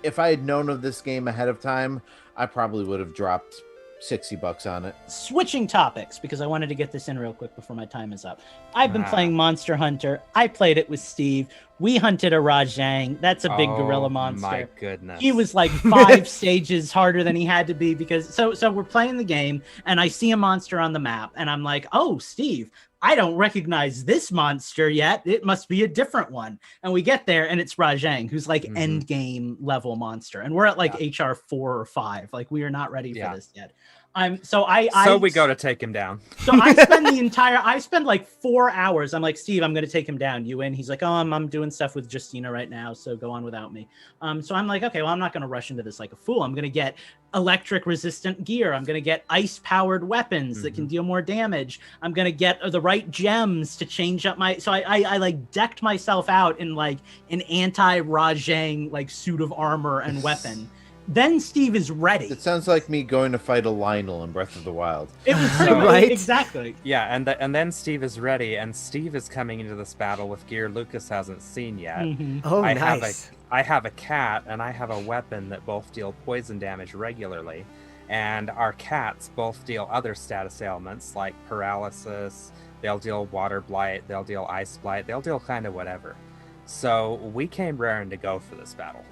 had known of this game ahead of time, I probably would have dropped $60 on it. Switching topics, because I wanted to get this in real quick before my time is up. I've been playing Monster Hunter. I played it with Steve. We hunted a Rajang. That's a big gorilla monster. My goodness. He was like 5 stages harder than he had to be, because so we're playing the game and I see a monster on the map and I'm like, oh, Steve, I don't recognize this monster yet. It must be a different one. And we get there and it's Rajang, who's like end game level monster. And we're at like HR 4 or 5. Like we are not ready for this yet. So we go to take him down. So I spend like 4 hours. I'm like, Steve, I'm going to take him down. You in? He's like, oh, I'm doing stuff with Justina right now, so go on without me. So I'm like, okay, well, I'm not going to rush into this like a fool. I'm going to get electric resistant gear. I'm going to get ice powered weapons that can deal more damage. I'm going to get the right gems to change up my. So I like decked myself out in like an anti-Rajang like suit of armor and weapon. Then Steve is ready. It sounds like me going to fight a Lionel in Breath of the Wild. It was right, exactly. Yeah, and then Steve is ready, and Steve is coming into this battle with gear Lucas hasn't seen yet. Oh, nice. I have a cat, and I have a weapon that both deal poison damage regularly, and our cats both deal other status ailments like paralysis. They'll deal water blight. They'll deal ice blight. They'll deal kind of whatever. So we came raring to go for this battle.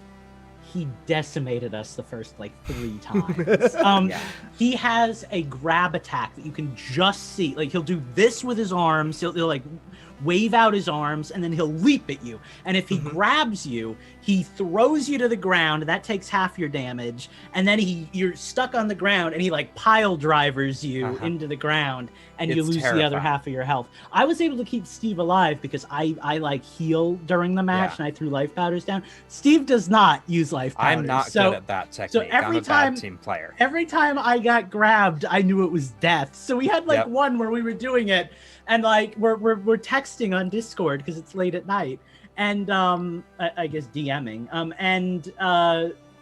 He decimated us the first like 3 times. He has a grab attack that you can just see. Like he'll do this with his arms. He'll like wave out his arms and then he'll leap at you. And if he grabs you, he throws you to the ground. That takes half your damage. And then you're stuck on the ground and he like pile drivers you into the ground and you lose the other half of your health. I was able to keep Steve alive because I like heal during the match and I threw life powders down. Steve does not use life powders. I'm not good at that technique. So I'm a bad team player. Every time I got grabbed, I knew it was death. So we had like one where we were doing it and like we're texting on Discord because it's late at night and I guess DMing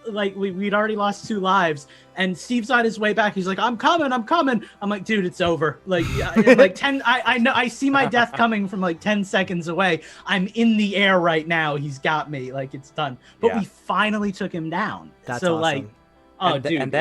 like we'd already lost 2 lives and Steve's on his way back. He's like, I'm coming. I'm like, dude, it's over. Like, like 10, I know, I see my death coming from like 10 seconds away. I'm in the air right now. He's got me. Like it's done. But we finally took him down. That's so awesome. Like, and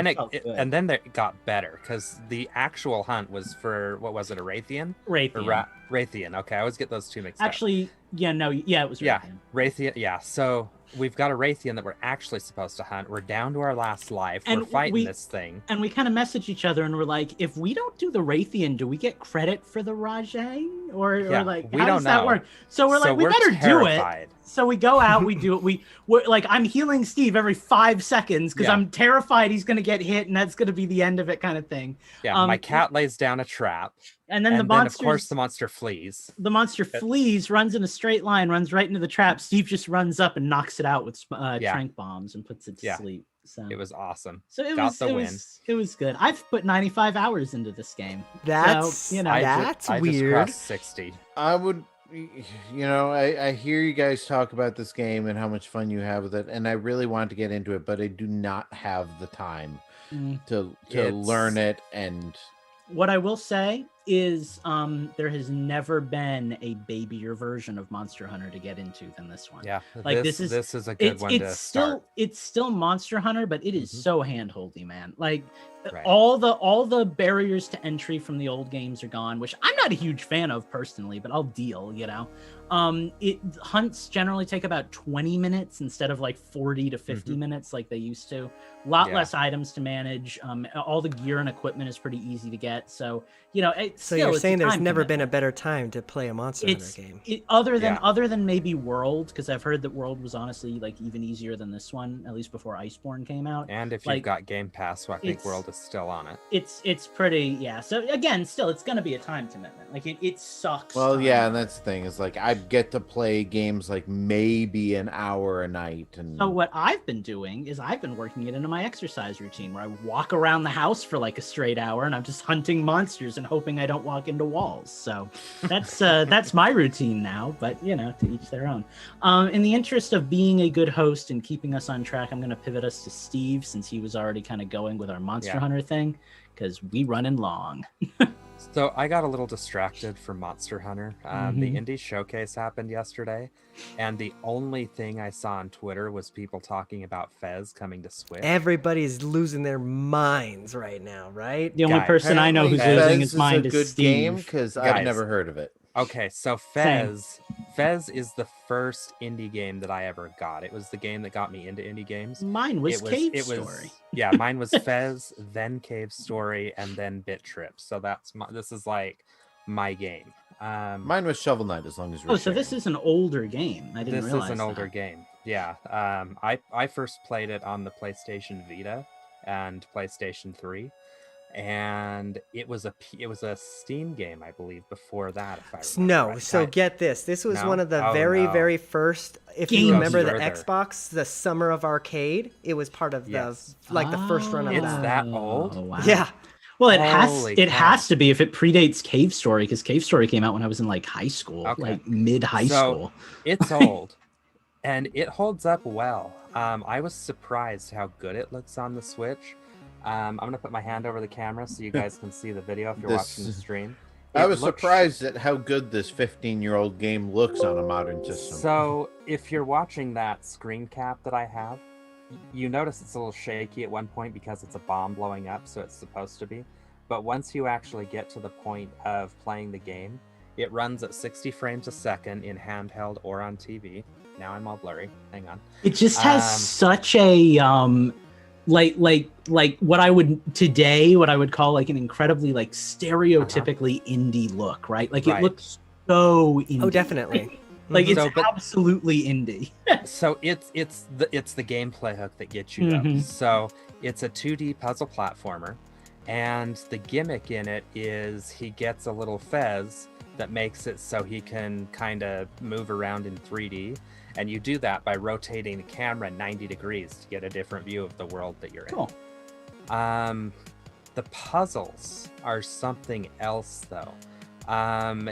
then it got better because the actual hunt was for, what was it, a Raytheon? Raytheon. Okay, I always get those two mixed up. Actually, it was Raytheon. Raytheon. Yeah, so we've got a Raytheon that we're actually supposed to hunt. We're down to our last life. We're fighting this thing. And we kind of message each other and we're like, if we don't do the Raytheon, do we get credit for the Rajang? Or like, how does that work? So we're like, we better do it. So we go out, we do it. We're like, I'm healing Steve every 5 seconds because I'm terrified he's going to get hit and that's going to be the end of it kind of thing. Yeah, my cat lays down a trap. And then of course, the monster flees. The monster flees, runs in a straight line, runs right into the trap. Steve just runs up and knocks it out with trank bombs and puts it to sleep. So it was awesome. So it was good. I've put 95 hours into this game. That's weird. I just crossed 60. I would, I hear you guys talk about this game and how much fun you have with it, and I really want to get into it, but I do not have the time to learn it. And what I will say is there has never been a babier version of Monster Hunter to get into than this one. Yeah, like this is a good one to start. It's still Monster Hunter, but it is so handholdy, man. Like all the barriers to entry from the old games are gone, which I'm not a huge fan of personally, but I'll deal, hunts generally take about 20 minutes instead of like 40 to 50 minutes like they used to. A lot less items to manage. All the gear and equipment is pretty easy to get. So, so you're saying there's never been a better time to play a Monster Hunter game? Other than maybe World, because I've heard that World was honestly like even easier than this one, at least before Iceborne came out. And if you've got Game Pass, so I think World is still on it. It's pretty, So again, still, it's going to be a time commitment. Like it sucks. Well, and that's the thing is like I get to play games like maybe an hour a night. And so what I've been doing is I've been working it into my exercise routine where I walk around the house for like a straight hour and I'm just hunting monsters and hoping I don't walk into walls. So that's my routine now, but to each their own. In the interest of being a good host and keeping us on track, I'm going to pivot us to Steve since he was already kind of going with our Monster Hunter thing because we running long. So I got a little distracted from Monster Hunter. The Mhm. indie showcase happened yesterday, and the only thing I saw on Twitter was people talking about Fez coming to Switch. Everybody's losing their minds right now, right? The only Guys, person I know Apparently, who's losing Fez his mind a is good game Steve. because I've Guys. never heard of it. Okay, so Same. Fez is the first indie game that I ever got. It was the game that got me into indie games. Mine was Cave Story. Yeah, mine was Fez, then Cave Story, and then Bit Trip. So this is like my game. Mine was Shovel Knight, as long as you're Oh, so this is an older game. I didn't This realize is an older that. game. Yeah. I first played it on the PlayStation Vita and PlayStation 3. And it was a Steam game, I believe, before that. If I remember No, right. so get this. This was No? one of the Oh, very, no. very first. If Games you remember the further. Xbox, the Summer of Arcade, it was part of Yes. the first run of It's that. that old? Oh, wow. Yeah. Well, Holy it cow. has to be if it predates Cave Story, because Cave Story came out when I was in like high school, Okay. like mid high So, school. It's old, and it holds up well. I was surprised how good it looks on the Switch. I'm gonna put my hand over the camera so you guys can see the video if you're watching the stream. I It was looks- surprised at how good this 15-year-old game looks on a modern system. So if you're watching that screen cap that I have, you notice it's a little shaky at one point because it's a bomb blowing up, so it's supposed to be. But once you actually get to the point of playing the game, it runs at 60 frames a second in handheld or on TV. Now I'm all blurry. Hang on. It just has such a like what I would call like an incredibly like stereotypically indie look, right? Like Right. it looks so indie. Oh, definitely. Like it's So, but- absolutely indie. So it's the gameplay hook that gets you Mhm. though. So it's a 2D puzzle platformer, and the gimmick in it is he gets a little fez that makes it so he can kind of move around in 3D, and you do that by rotating the camera 90 degrees to get a different view of the world that you're Cool. in. The puzzles are something else though.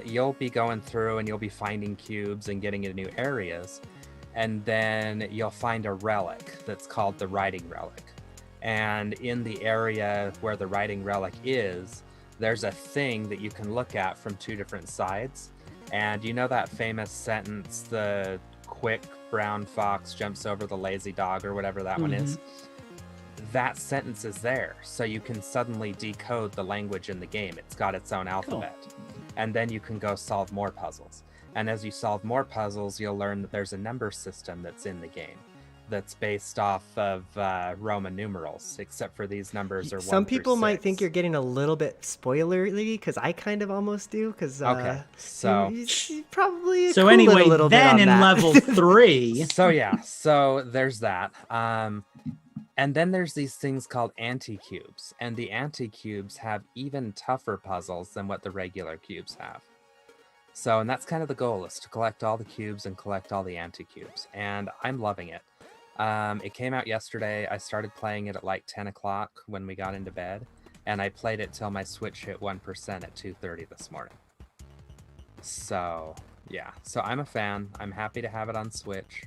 You'll be going through and you'll be finding cubes and getting into new areas, and then you'll find a relic that's called the writing relic. And in the area where the writing relic is, there's a thing that you can look at from two different sides. And you know that famous sentence, the quick brown fox jumps over the lazy dog, or whatever that one is? That sentence is there, so you can suddenly decode the language in the game. It's got its own alphabet. And then you can go solve more puzzles. And as you solve more puzzles, you'll learn that there's a number system that's in the game that's based off of Roman numerals, except for these numbers are 1 Some through people might think 6. you're getting a little bit spoilerly because I kind of almost do. Because Okay, so you probably So cool it anyway, a little bit then on in that. level 3, so yeah, so there's that. And then there's these things called anti-cubes, and the anti-cubes have even tougher puzzles than what the regular cubes have. So, and that's kind of the goal, is to collect all the cubes and collect all the anti-cubes, and I'm loving it. It came out yesterday. I started playing it at like 10 o'clock when we got into bed, and I played it till my Switch hit 1% at 2:30 this morning. So, yeah. So I'm a fan. I'm happy to have it on Switch.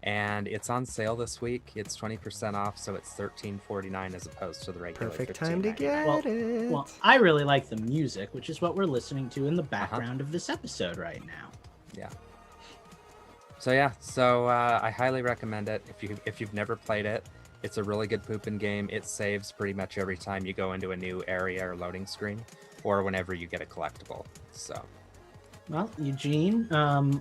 And it's on sale this week. It's 20% off, so it's $13.49 as opposed to the regular Perfect time to $15.99. get Well- it. well, I really like the music, which is what we're listening to in the background of this episode right now. So yeah, so I highly recommend it. If you've never played it, it's a really good pooping game. It saves pretty much every time you go into a new area or loading screen, or whenever you get a collectible. So Well, Eugene,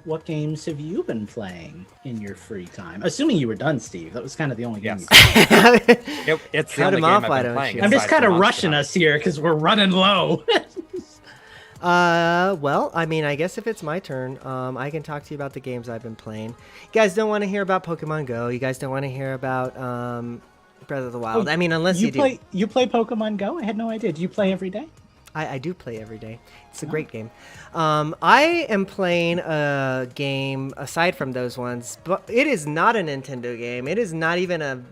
what games have you been playing in your free time? Assuming you were done, Steve. That was kind of the only game. Yes. You it's the Cut only him game off, I've why been don't playing. you? I'm just aside kind from of Monster rushing Hunter. us here because we're running low. Well, I mean, I guess if it's my turn, I can talk to you about the games I've been playing. You guys don't want to hear about Pokemon Go. You guys don't want to hear about Breath of the Wild. Oh, I mean, unless you, do. You play Pokemon Go? I had no idea. Do you play every day? I do play every day. It's a great game. I am playing a game aside from those ones, but it is not a Nintendo game. It is not even a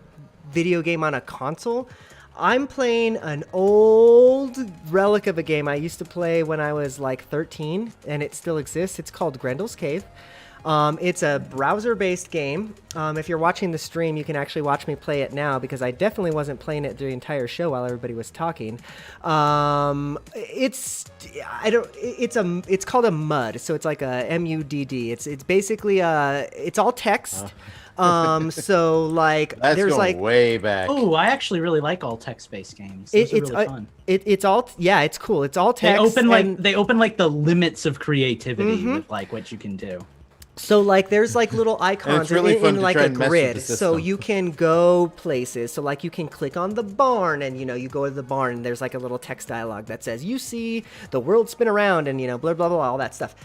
video game on a console. I'm playing an old relic of a game I used to play when I was like 13, and it still exists. It's called Grendel's Cave. It's a browser-based game. If you're watching the stream, you can actually watch me play it now because I definitely wasn't playing it the entire show while everybody was talking. It's called a MUD, so it's like a MUDD. It's basically it's all text. So like That's there's going like way back. Oh, I actually really like all text-based games. Those are really fun. It's all it's cool. It's all They text. open like the limits of creativity with like what you can do. So like there's like little icons really fun in to like try a and mess with grid, the so system. you can go places. So like you can click on the barn, and you go to the barn, and there's like a little text dialogue that says you see the world spin around, and blah blah blah, all that stuff.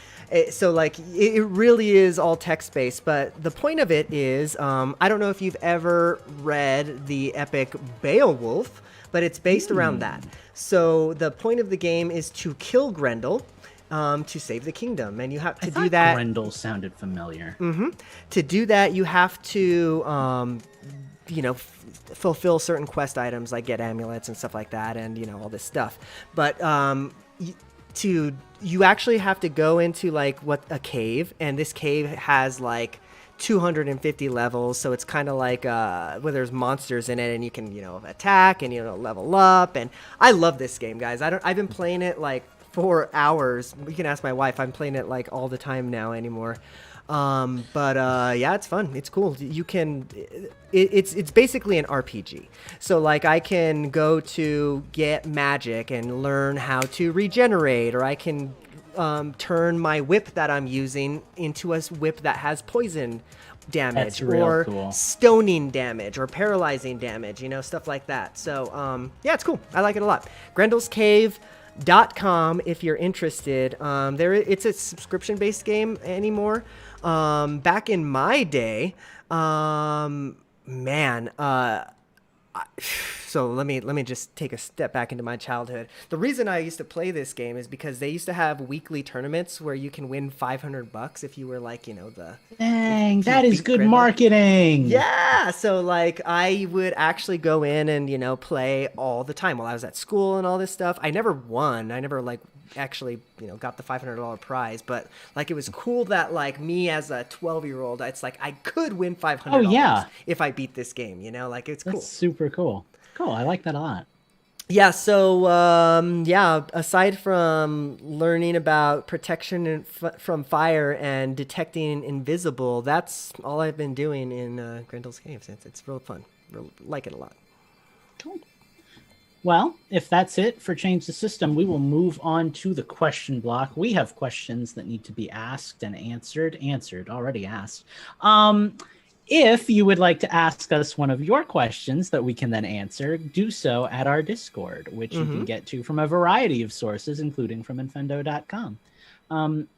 So like it really is all text based. But the point of it is, I don't know if you've ever read the epic Beowulf, but it's based around that. So the point of the game is to kill Grendel. To save the kingdom, and you have to do that. Grendel sounded familiar. To do that, you have to, fulfill certain quest items like get amulets and stuff like that, and all this stuff. But you actually have to go into like a cave, and this cave has like 250 levels, so it's kind of like where there's monsters in it, and you can attack and level up. And I love this game, guys. I've been playing it like for hours. You can ask my wife. I'm playing it like all the time now anymore. Yeah, it's fun. It's cool. You can. It's basically an RPG. So like I can go to get magic and learn how to regenerate, or I can turn my whip that I'm using into a whip that has poison damage, or cool. stoning damage, or paralyzing damage. Stuff like that. So yeah, it's cool. I like it a lot. Grendel's Cave.com if you're interested. It's a subscription-based game anymore. Back in my day, so let me just take a step back into my childhood. The reason I used to play this game is because they used to have weekly tournaments where you can win $500 if you were like, the Dang, that is beat good Grendel. marketing. Yeah, so like I would actually go in and play all the time while I was at school and all this stuff. I never won. I never like actually got the $500 prize, but like it was cool that like me as a 12-year-old, it's like I could win $500 if I beat this game. Like it's cool. That's super cool. Cool, I like that a lot. Yeah, so aside from learning about protection from fire and detecting invisible, that's all I've been doing in Grendel's Cave. It's real fun. Like it a lot. Cool. Well, if that's it for Change the System, we will move on to the question block. We have questions that need to be asked and already asked. If you would like to ask us one of your questions that we can then answer, do so at our Discord, which you can get to from a variety of sources, including from Infendo.com.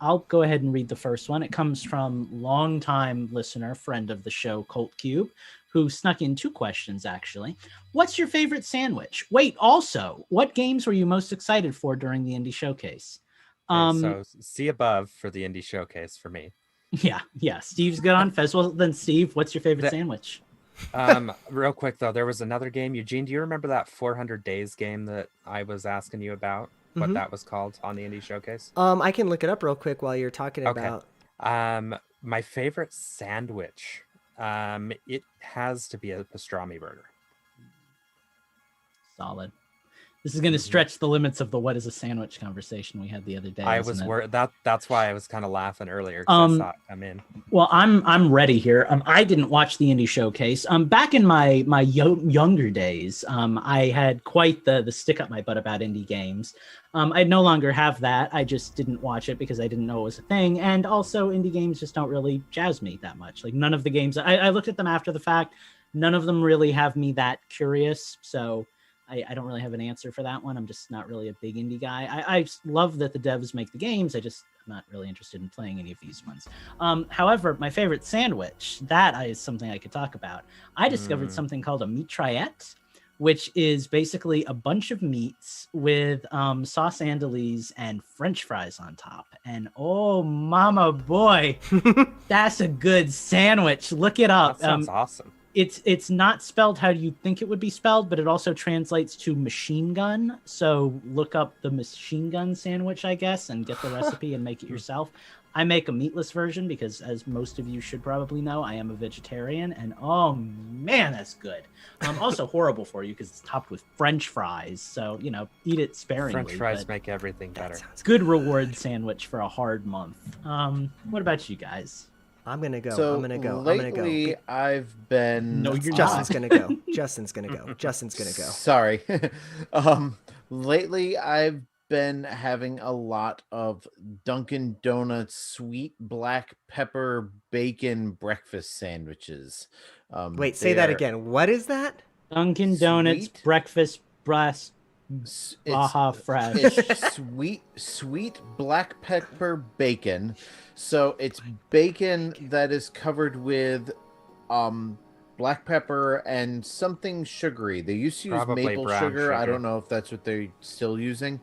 I'll go ahead and read the first one. It comes from longtime listener, friend of the show, Colt Cube, who snuck in two questions, actually. What's your favorite sandwich? Wait, also, what games were you most excited for during the Indie Showcase? So see above for the Indie Showcase for me. Yeah. Steve's good on Festival. Then, Steve, what's your favorite sandwich? Real quick, though, there was another game. Eugene, do you remember that 400 Days game that I was asking you about? What that was called on the Indie Showcase? I can look it up real quick while you're talking about. My favorite sandwich. It has to be a pastrami burger. Solid. This is going to stretch the limits of the what is a sandwich conversation we had the other day. I was worried that's why I was kind of laughing earlier, 'cause I thought I'm in. Well, I'm ready here. I didn't watch the Indie Showcase. Back in my younger days, I had quite the stick up my butt about indie games. I no longer have that. I just didn't watch it because I didn't know it was a thing. And also, indie games just don't really jazz me that much. Like none of the games I looked at them after the fact. None of them really have me that curious. So I don't really have an answer for that one. I'm just not really a big indie guy. I love that the devs make the games. I'm not really interested in playing any of these ones. However, my favorite sandwich, that is something I could talk about. I discovered something called a mitraillette, which is basically a bunch of meats with sauce andouilles and French fries on top. And oh, mama boy, that's a good sandwich. Look it up. That sounds awesome. It's not spelled how you think it would be spelled, but it also translates to machine gun. So look up the machine gun sandwich, I guess, and get the recipe and make it yourself. I make a meatless version because, as most of you should probably know, I am a vegetarian, and oh man, that's good. Also horrible for you because it's topped with French fries, so eat it sparingly. French fries but make everything better. good reward sandwich for a hard month. What about you guys? I'm gonna go. So I'm gonna go. lately, I've been. No, you're Justin's not. gonna go. Justin's gonna go. Justin's gonna go. Sorry. Lately, I've been having a lot of Dunkin' Donuts sweet black pepper bacon breakfast sandwiches. Wait, say that they're- again. What is that? Dunkin' Donuts Sweet. breakfast breast It's, Baja Fresh. it's sweet black pepper bacon. So it's bacon that is covered with black pepper and something sugary. They used to use Probably maple brown sugar. I sugar. don't know if that's what they're still using,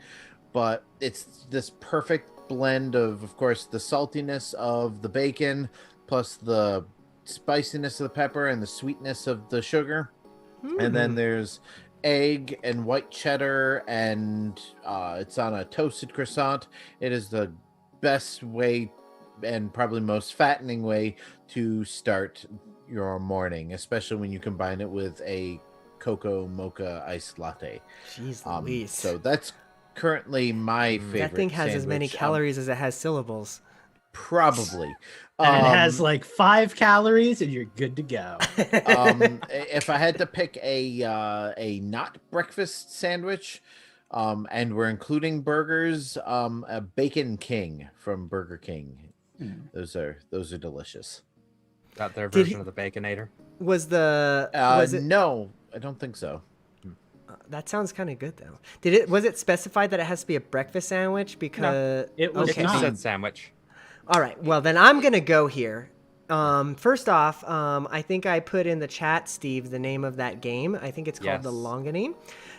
but it's this perfect blend of course, the saltiness of the bacon plus the spiciness of the pepper and the sweetness of the sugar. And then there's egg and white cheddar, and it's on a toasted croissant. It is the best way and probably most fattening way to start your morning, especially when you combine it with a cocoa mocha iced latte. Jeez Um, Louise. so that's currently my favorite. that thing has as many sandwich. calories as it has syllables. Probably. And it has like 5 calories, and you're good to go. If I had to pick a not breakfast sandwich, and we're including burgers, a Bacon King from Burger King. Those are delicious. Got their Did version he- of the Baconator. Was it? No, I don't think so. That sounds kind of good though. Was it specified that it has to be a breakfast sandwich? Because it was okay. not. It said sandwich. All right. Well, then I'm gonna go here. First off, I think I put in the chat, Steve, the name of that game. I think it's called The Yes. Longanine.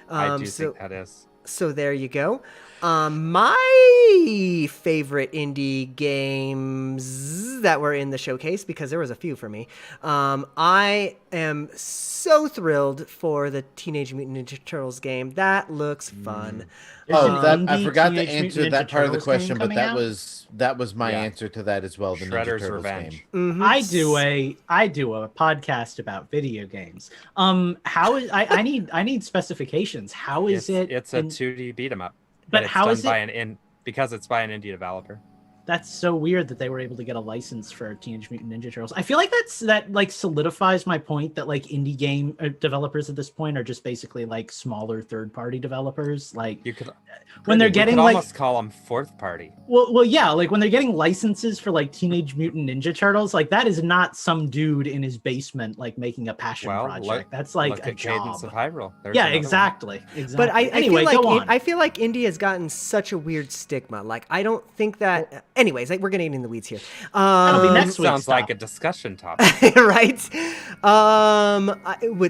I do think that is. So there you go. My favorite indie games that were in the showcase, because there was a few for me. I am so thrilled for the Teenage Mutant Ninja Turtles game. That looks fun. There's an I indie forgot to Teenage answer Mutant that Ninja part of the Turtles game question, but coming out? that was my Yeah. answer to that as well. The Ninja Shredder's Turtles Revenge. game. Mhm. I do a podcast about video games. How is I need specifications. How is It's a in- 2D beat 'em up. But it's how done is by it- because it's by an indie developer. That's so weird that they were able to get a license for Teenage Mutant Ninja Turtles. I feel like that like solidifies my point that like indie game developers at this point are just basically like smaller third-party developers. Like You could when they're you getting could like almost call them fourth party. well yeah, like when they're getting licenses for like Teenage Mutant Ninja Turtles, like that is not some dude in his basement like making a passion Well, project. That's like Look a at job. Cadence of Hyrule. There's Yeah, another one. exactly. But I anyway, feel go like on. I feel like indie has gotten such a weird stigma. Like I don't think that. Anyways, like, we're getting in the weeds here. That'll be next week's Sounds like a topic. discussion topic. right?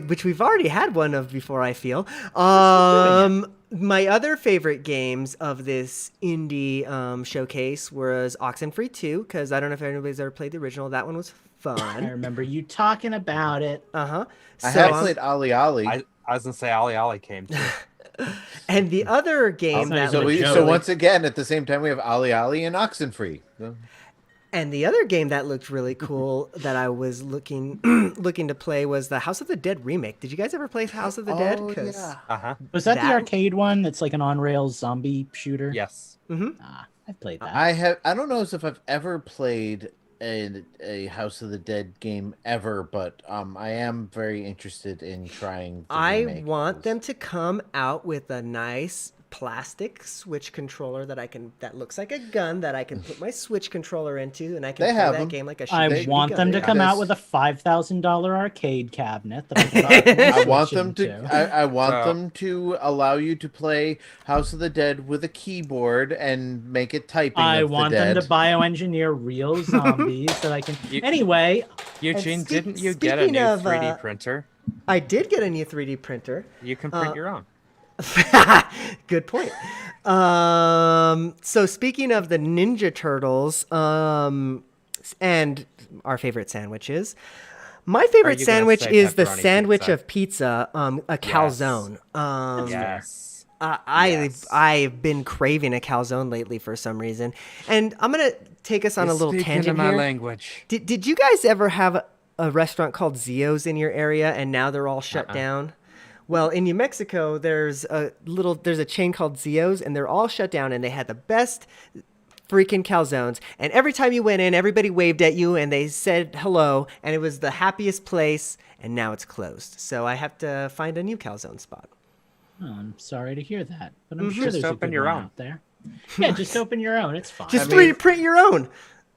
Which we've already had one of before, I feel. My other favorite games of this indie showcase was Oxenfree 2, because I don't know if anybody's ever played the original. That one was I fun. remember you talking about it. Uh-huh. I So, have played Ali Ali. I was gonna say Ali Ali came too. and the other game not that even was a joke. So once again, at the same time, we have Ali Ali and Oxenfree. So- And the other game that looked really cool that I was looking to play was the House of the Dead remake. Did you guys ever play House of the Dead? Oh, 'Cause- yeah. Uh-huh. Was that the That- arcade one that's like an on-rails zombie shooter? Yes. Ah, I played that. I don't know if I've ever played a House of the Dead game ever, but I am very interested in trying. The I remake. want them to come out with a nice plastic Switch controller that looks like a gun that I can put my Switch controller into, and I can They play have that them. game like a I shooting want them to gun. come out This- with a $5,000 arcade cabinet that I can put my I want Switch them to. into. I want So- them to allow you to play House of the Dead with a keyboard and make it typing. I of the want them dead. to bioengineer real zombies that I can. You- Anyway, Eugene, speak- didn't you get a speaking new of, 3D printer? I did get a new 3D printer. You can print your own. Good point. So speaking of the Ninja Turtles, and our favorite sandwiches, my favorite you gonna sandwich say is the pepperoni sandwich pizza? of pizza, a calzone. Yes. Yes. I've been craving a calzone lately for some reason, and I'm gonna take us on a little tangent my here. language. Did you guys ever have a restaurant called Zio's in your area, and now they're all shut down? Well, in New Mexico, there's a chain called Zio's, and they're all shut down, and they had the best freaking calzones. And every time you went in, everybody waved at you, and they said hello, and it was the happiest place. And now it's closed, so I have to find a new calzone spot. Oh, I'm sorry to hear that, but I'm sure there's open a good your one own. out there. Yeah, just open your own. It's fine. Just I mean- 3D print your own.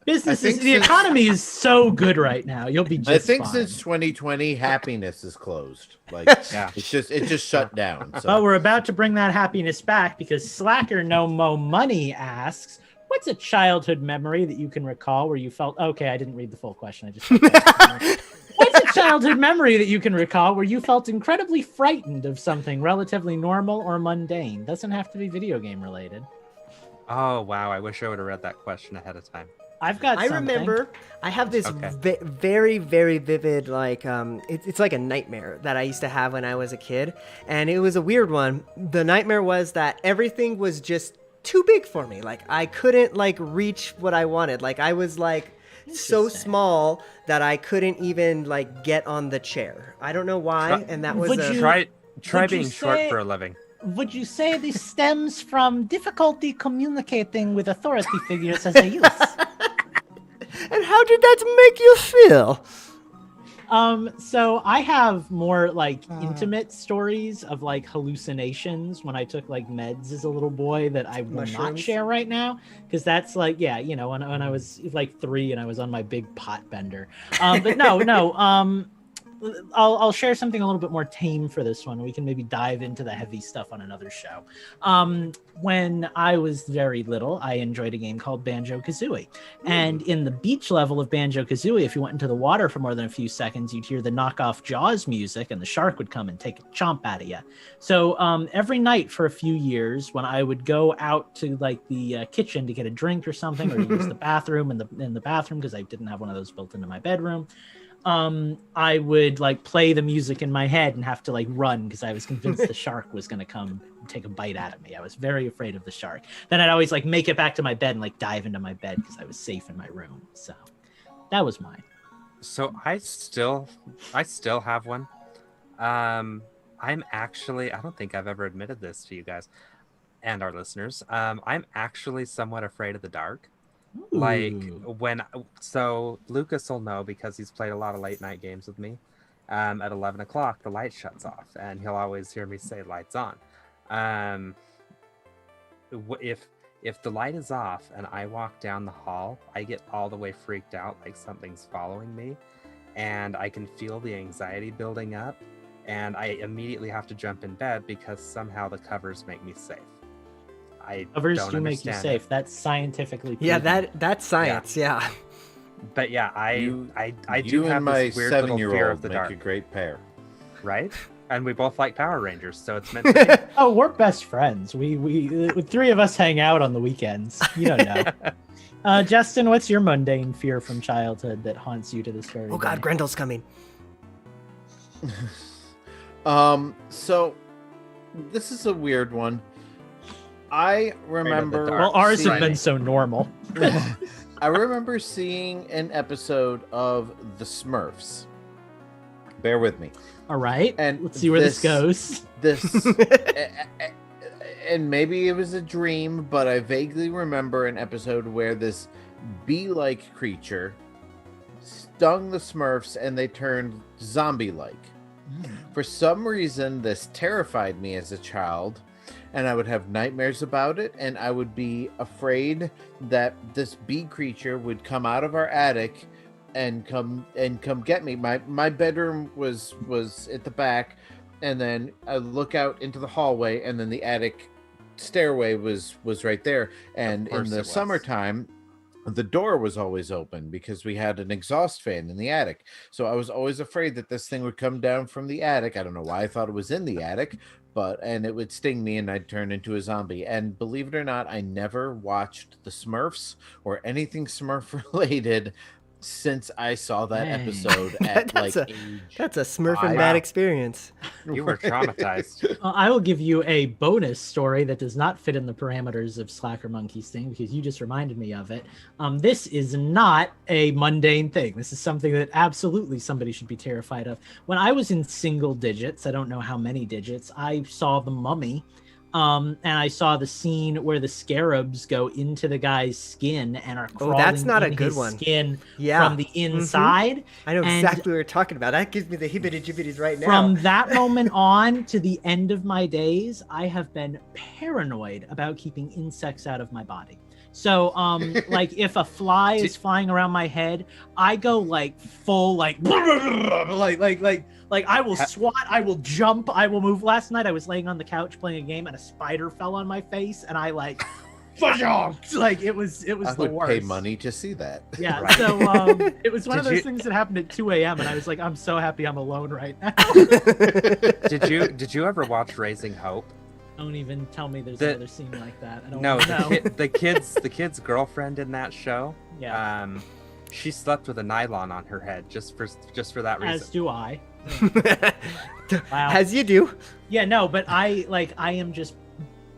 Businesses, think the since- economy is so good right now. You'll be just I think fine. since 2020, happiness is closed. Like Yeah. it just shut down. So. Well, we're about to bring that happiness back because Slacker No Mo Money asks, "What's a childhood memory that you can recall where you felt?" Okay, I didn't read the full question. I just. What's a childhood memory that you can recall where you felt incredibly frightened of something relatively normal or mundane? Doesn't have to be video game related. Oh wow! I wish I would have read that question ahead of time. I've got. I something. remember I have this Okay. very, very vivid, like, it's like a nightmare that I used to have when I was a kid. And it was a weird one. The nightmare was that everything was just too big for me. Like, I couldn't, like, reach what I wanted. Like, I was, like, so Interesting. small that I couldn't even, like, get on the chair. I don't know why. Try- And that was Would a... you- Try would you being short say- for a living. Would you say this stems from difficulty communicating with authority figures as a youth? And how did that make you feel? So I have more like intimate stories of like hallucinations when I took like meds as a little boy that I will not Mushrooms? share right now because that's like when I was like 3 and I was on my big pot bender. But no. I'll share something a little bit more tame for this one. We can maybe dive into the heavy stuff on another show. When I was very little, I enjoyed a game called Banjo-Kazooie. And in the beach level of Banjo-Kazooie, if you went into the water for more than a few seconds, you'd hear the knockoff Jaws music and the shark would come and take a chomp out of you. So every night for a few years, when I would go out to like the kitchen to get a drink or something, or use the bathroom in the bathroom because I didn't have one of those built into my bedroom, I would like play the music in my head and have to like run because I was convinced the shark was going to come and take a bite out of me. I was very afraid of the shark. Then I'd always like make it back to my bed and like dive into my bed because I was safe in my room. So that was mine. So I still have one. I'm actually, I don't think I've ever admitted this to you guys and our listeners. I'm actually somewhat afraid of the dark. Like so Lucas will know because he's played a lot of late night games with me. At 11 o'clock, the light shuts off and he'll always hear me say lights on. If the light is off and I walk down the hall, I get all the way freaked out like something's following me and I can feel the anxiety building up and I immediately have to jump in bed because somehow the covers make me safe. Covers don't do make you understand safe. it. That's scientifically Yeah, proven. that's science, yeah. But yeah, I do You have and my this weird little fear of 7-year-old the make dark, a great pair. right? And we both like Power Rangers, so it's meant to be. Oh, we're best friends. We 3 of us hang out on the weekends. You don't know. Justin, what's your mundane fear from childhood that haunts you to this very Oh God, day? Grendel's coming. So this is a weird one. I remember. Well, ours have seeing- been so normal. I remember seeing an episode of The Smurfs. Bear with me. All right, And let's see where this goes. This, and maybe it was a dream, but I vaguely remember an episode where this bee-like creature stung the Smurfs and they turned zombie-like. For some reason, this terrified me as a child, and I would have nightmares about it, and I would be afraid that this bee creature would come out of our attic and come get me. My bedroom was at the back, and then I look out into the hallway, and then the attic stairway was right there. And in course the it was. summertime, the door was always open because we had an exhaust fan in the attic. So I was always afraid that this thing would come down from the attic. I don't know why I thought it was in the attic, and it would sting me and I'd turn into a zombie. And believe it or not, I never watched the Smurfs or anything Smurf related since I saw that Dang. episode at That's like a- age That's a smurfing Wow. bad experience. You were traumatized. I will give you a bonus story that does not fit in the parameters of Slacker Monkey's thing because you just reminded me of it. This is not a mundane thing. This is something that absolutely somebody should be terrified of. When I was in single digits, I don't know how many digits, I saw The Mummy. And I saw the scene where the scarabs go into the guy's skin and are crawling that's not a in good his one. skin Yeah. from the inside. I know And exactly what you're talking about. That gives me the hibbity-jibbities right now. from that moment on to the end of my days, I have been paranoid about keeping insects out of my body. So, like if a fly is flying around my head, I go like full, like I will swat, I will jump, I will move. Last night I was laying on the couch playing a game and a spider fell on my face, and I like it was I the would worst. pay money to see that. Yeah, Right. so it was one of Did those you- things that happened at 2 a.m. and I was like, I'm so happy I'm alone right now. Did you ever watch Raising Hope? Don't even tell me there's The- another scene like that. I don't No, want to know. the kid's girlfriend in that show. Yeah, She slept with a nylon on her head just for that reason. as do I. Wow. As you do. Yeah, no, but I am just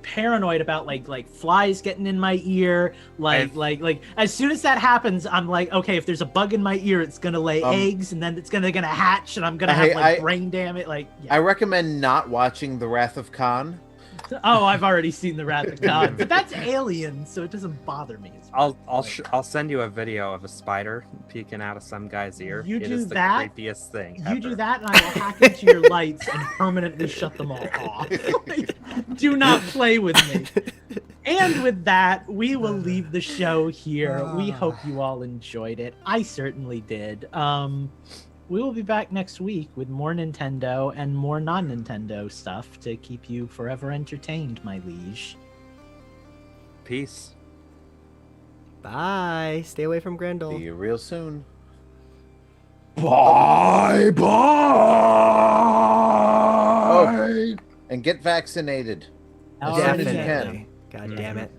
paranoid about like flies getting in my ear. Like as soon as that happens, I'm like, okay, if there's a bug in my ear, it's gonna lay eggs, and then it's gonna hatch, and I'm gonna have I- brain damage. I Yeah. recommend not watching The Wrath of Khan. Oh, I've already seen the Wrath of God, but that's Alien, so it doesn't bother me. as much. I'll send you a video of a spider peeking out of some guy's ear. You It do is the that? creepiest thing You ever. do that, and I will hack into your lights and permanently shut them all off. Do not play with me. And with that, we will leave the show here. We hope you all enjoyed it. I certainly did. We will be back next week with more Nintendo and more non-Nintendo stuff to keep you forever entertained, my liege. Peace. Bye. Stay away from Grendel. See you real soon. Bye bye. Oh, and get vaccinated. Oh, As soon as you Definitely. can. God damn it.